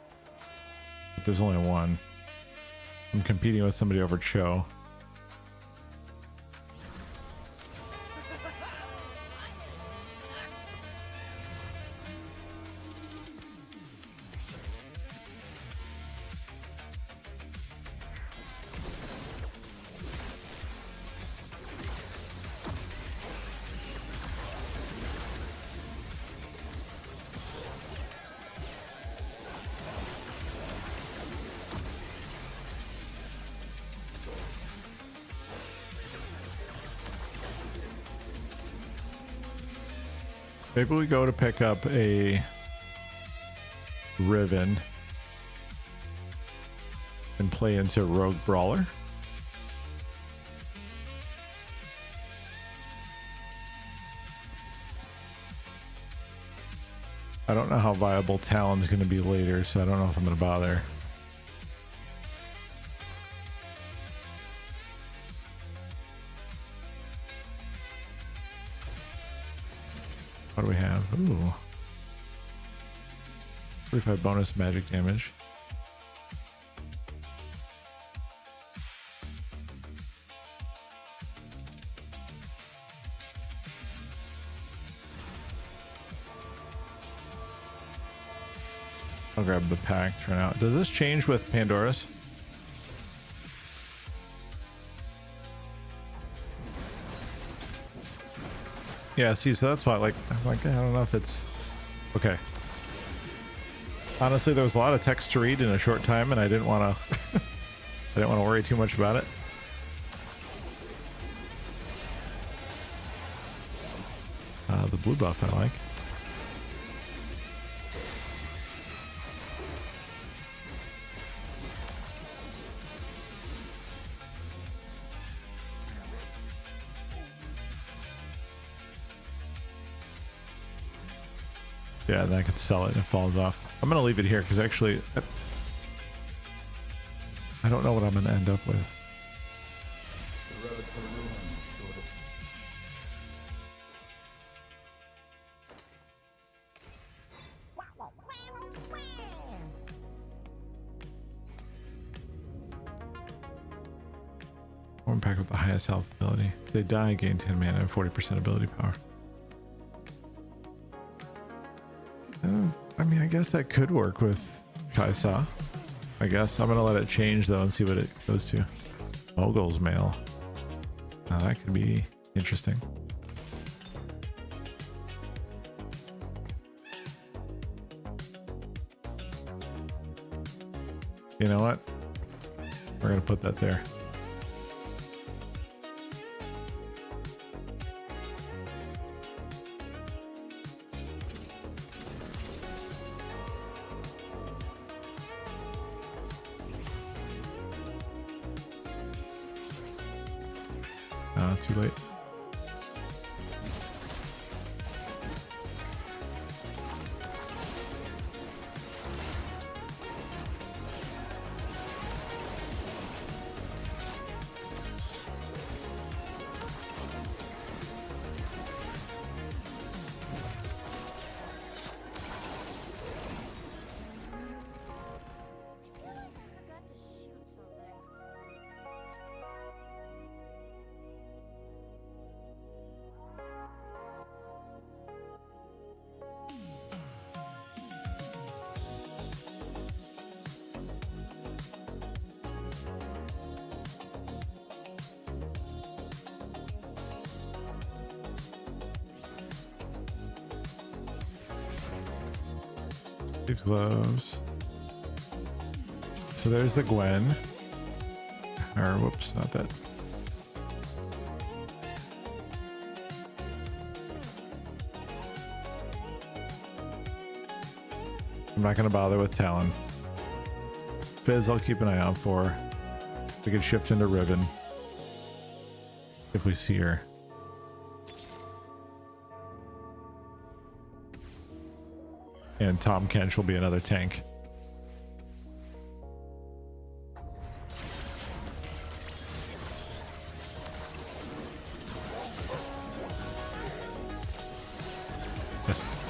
But there's only one. I'm competing with somebody over Cho. Maybe we go to pick up a Riven and play into Rogue Brawler. I don't know how viable Talon's going to be later, so I don't know if I'm going to bother. What do we have? Ooh. 45 bonus magic damage. I'll grab the pack for now. Does this change with Pandora's? Yeah, see, so that's why, like, I'm like, I don't know if it's okay. Honestly, there was a lot of text to read in a short time, and I didn't want to, I didn't want to worry too much about it. The blue buff I like. Yeah, then I could sell it and it falls off. I'm gonna leave it here because actually I don't know what I'm gonna end up with. The road to ruin is shortest. One pack with the highest health ability. If they die, gain 10 mana and 40% ability power. I mean, I guess that could work with Kaisa. I guess I'm gonna let it change though and see what it goes to. Mogul's mail. Now that could be interesting. You know what? We're gonna put that there. Too late. These gloves. So there's the Gwen. Or whoops, not that. I'm not gonna bother with Talon. Fizz I'll keep an eye out for. We could shift into Riven if we see her. And Tom Kench will be another tank.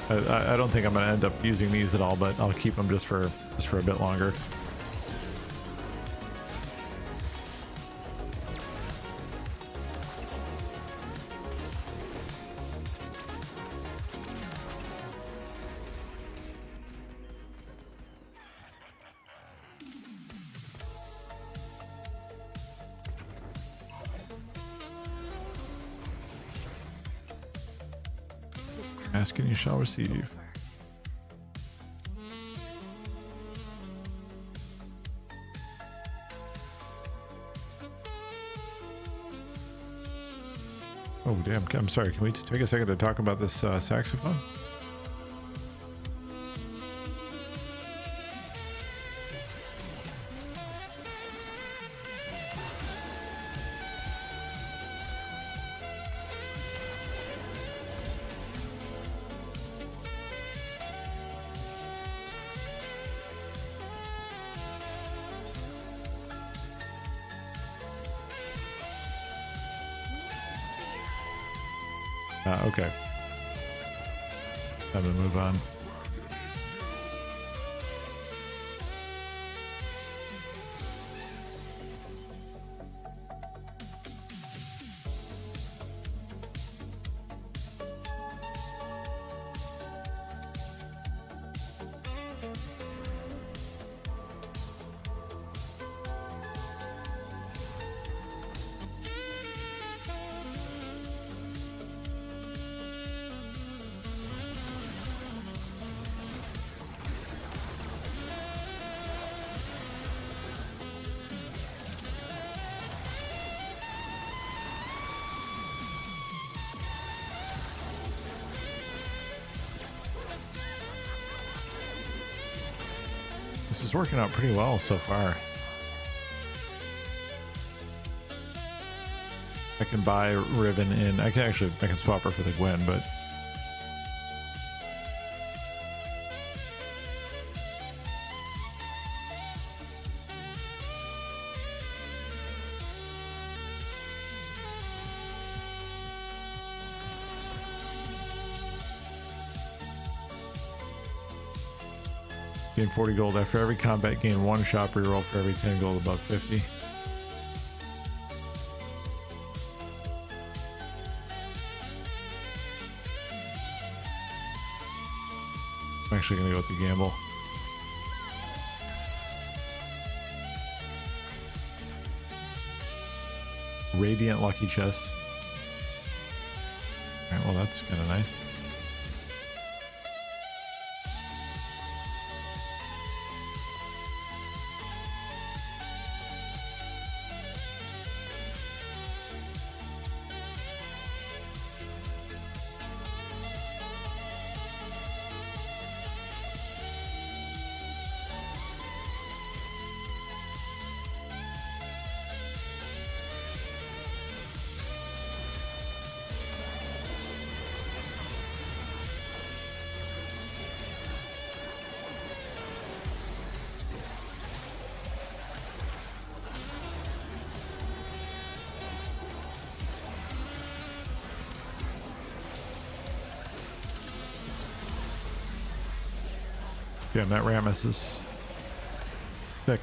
I don't think I'm gonna end up using these at all, but I'll keep them just for a bit longer. Ask and you shall receive. Oh damn! I'm sorry. Can we take a second to talk about this saxophone? Okay. Time to move on. This is working out pretty well so far. I can buy Riven in. I can swap her for the Gwen, but gain 40 gold after every combat. Gain 1 shop reroll for every 10 gold above 50. I'm actually gonna go with the gamble. Radiant lucky chest. Alright, well that's kind of nice. Yeah, that Ramus is thick.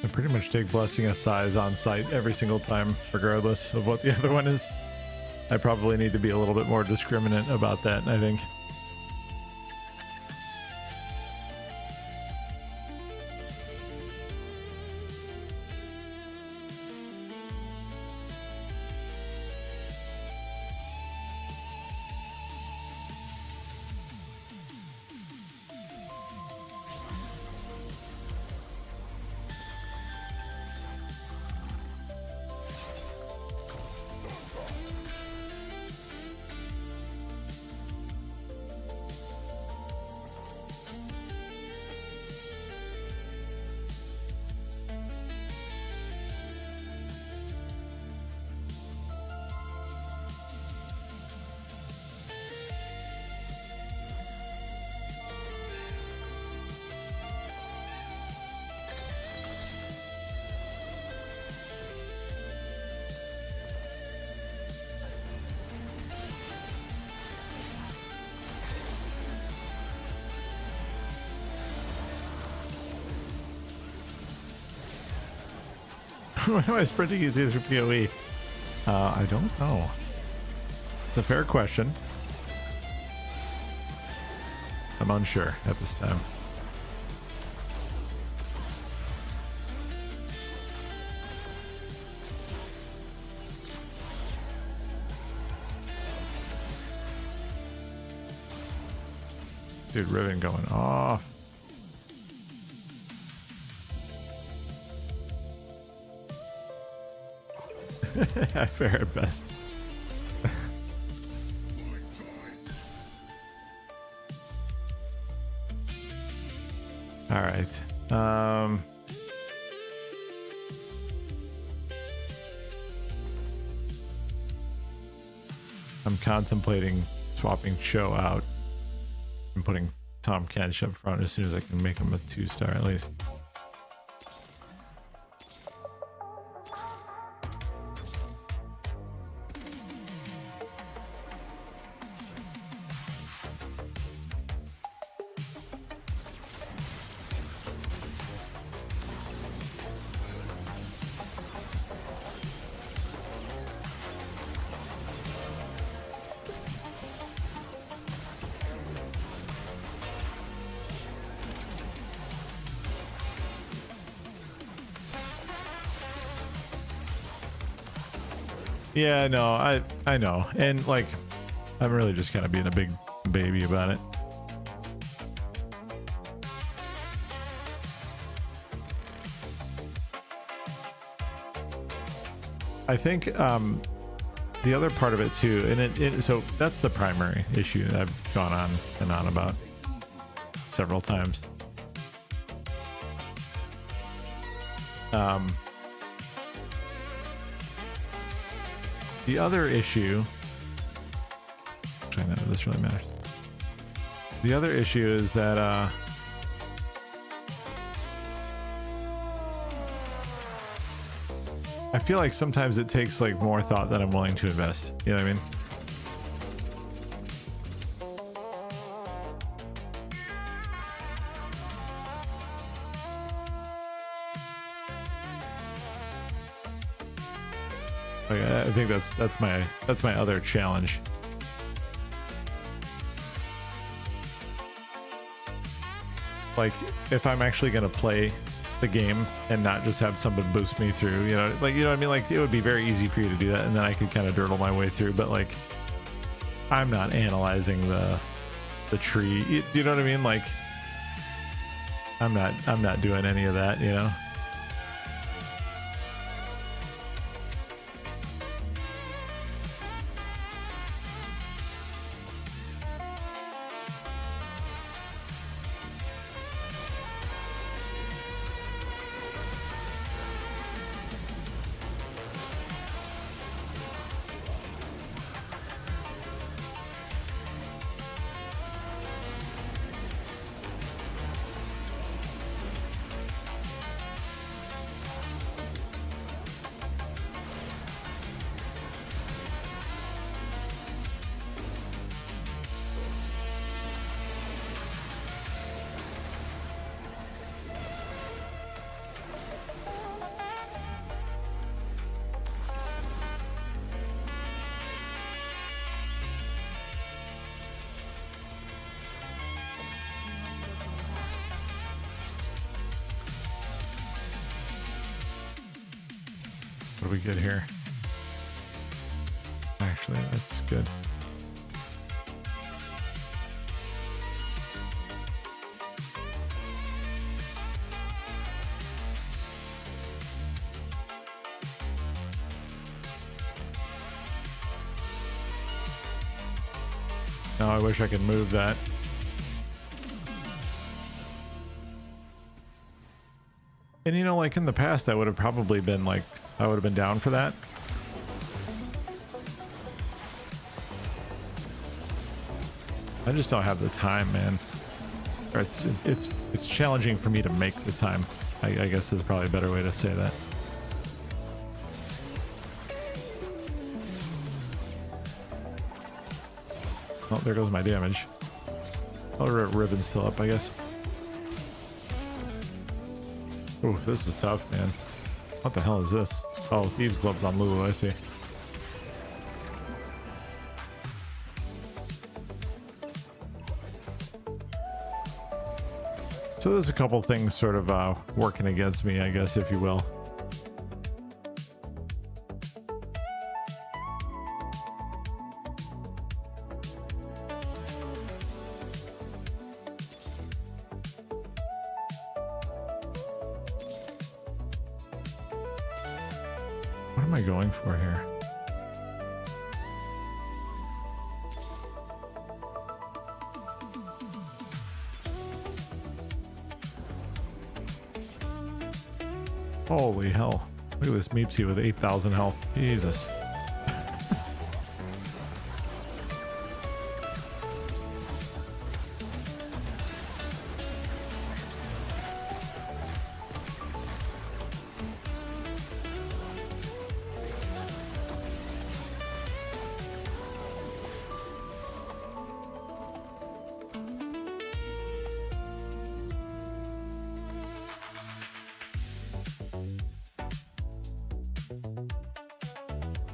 I pretty much take blessing of size on site every single time, regardless of what the other one is. I probably need to be a little bit more discriminate about that, I think. Why am I sprinting easier for PoE? I don't know. It's a fair question. I'm unsure at this time. Dude, Riven going off. I fare at best. All right. I'm contemplating swapping Cho out and putting Tom Kench up front as soon as I can make him a 2-star at least. Yeah, no, I know. And like, I'm really just kind of being a big baby about it. I think the other part of it too, and so that's the primary issue that I've gone on and on about several times. The other issue, actually, none of this really matters. The other issue is that I feel like sometimes it takes like more thought than I'm willing to invest. You know what I mean? Like, I think that's my other challenge. Like, if I'm actually gonna play the game and not just have someone boost me through, you know, like, you know what I mean? Like, it would be very easy for you to do that, and then I could kind of dirtle my way through. But like, I'm not analyzing the tree. You know what I mean? Like, I'm not doing any of that, you know. do we get here? Actually, that's good. Now I wish I could move that. And you know, like in the past, I would have probably been like, I would have been down for that. I just don't have the time, man. Or it's challenging for me to make the time. I guess is probably a better way to say that. Oh, there goes my damage. Oh, ribbon's still up, I guess. Oh, this is tough, man. What the hell is this? Oh, Thieves' Gloves on Lulu, I see. So there's a couple things sort of working against me, I guess, if you will. What am I going for here? Holy hell. Look at this Meepsy with 8,000 health. Jesus.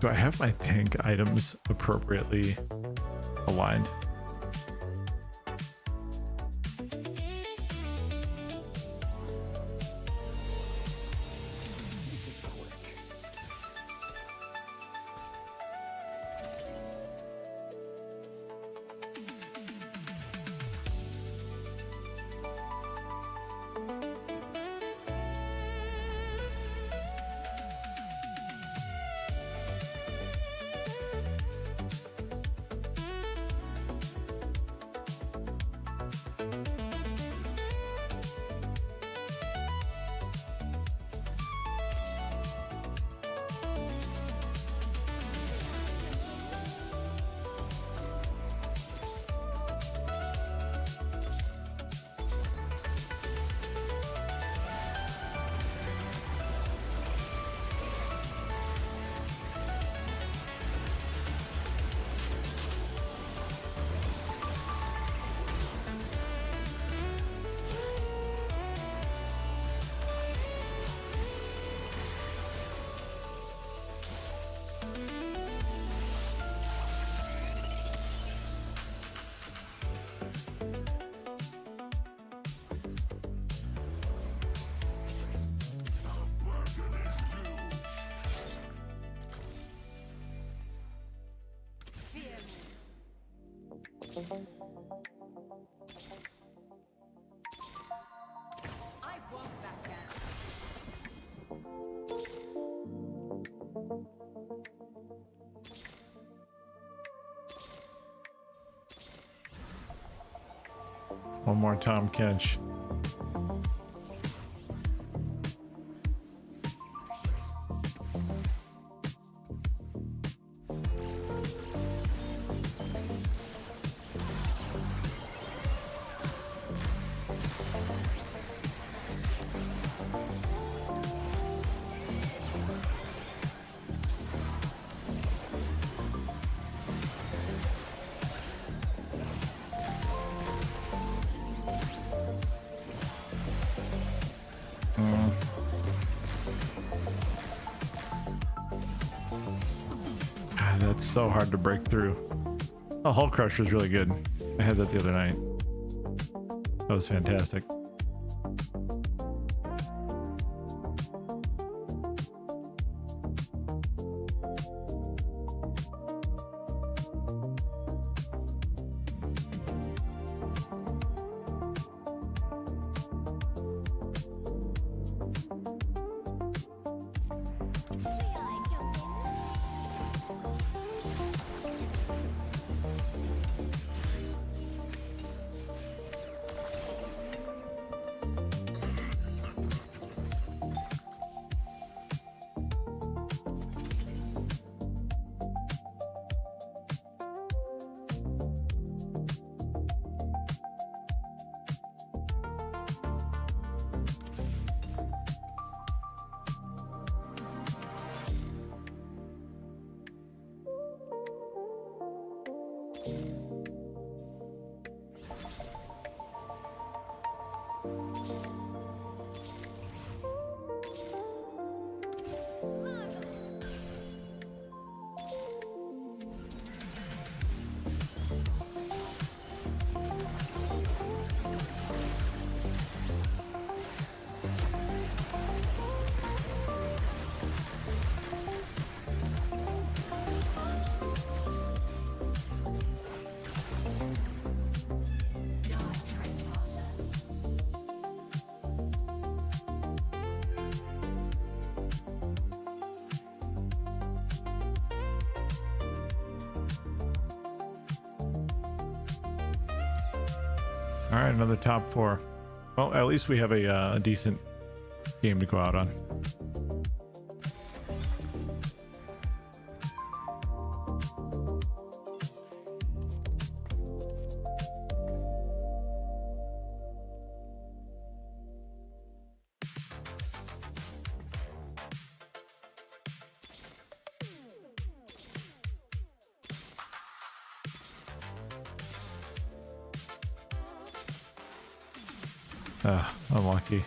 Do I have my tank items appropriately aligned? I won't back down. One more Tom Kench. That's so hard to break through. Oh, Hull Crusher is really good. I had that the other night. That was fantastic. All right, another top 4. Well, at least we have a decent game to go out on. Unlucky.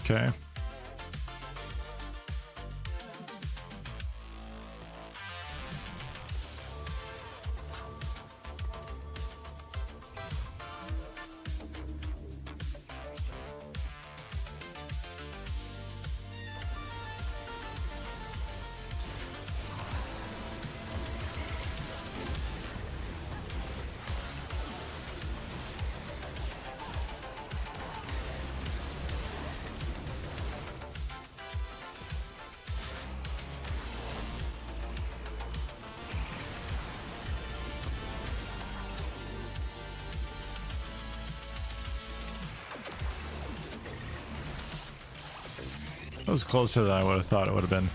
Okay. That was closer than I would have thought it would have been.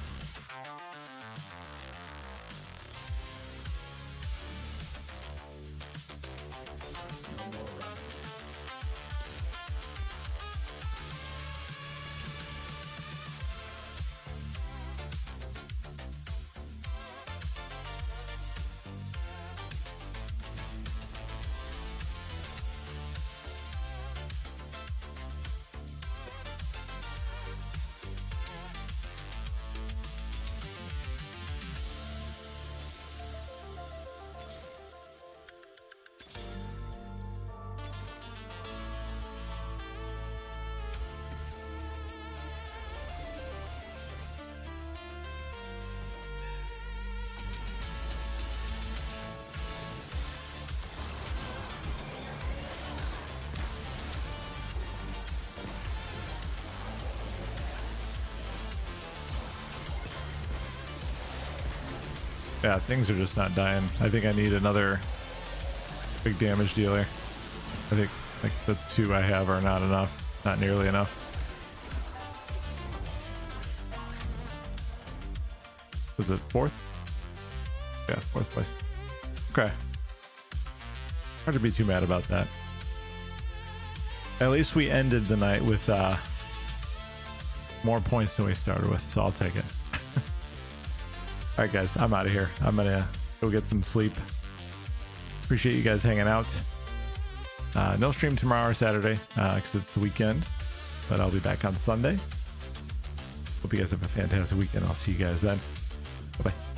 Yeah, things are just not dying. I think I need another big damage dealer. I think like the 2 I have are not enough, not nearly enough. Was it 4th? Yeah, 4th place. Okay. Hard to be too mad about that. At least we ended the night with more points than we started with, so I'll take it. All right, guys, I'm out of here. I'm gonna go get some sleep. Appreciate you guys hanging out. No stream tomorrow or Saturday because it's the weekend, but I'll be back on Sunday. Hope you guys have a fantastic weekend. I'll see you guys then. Bye-bye.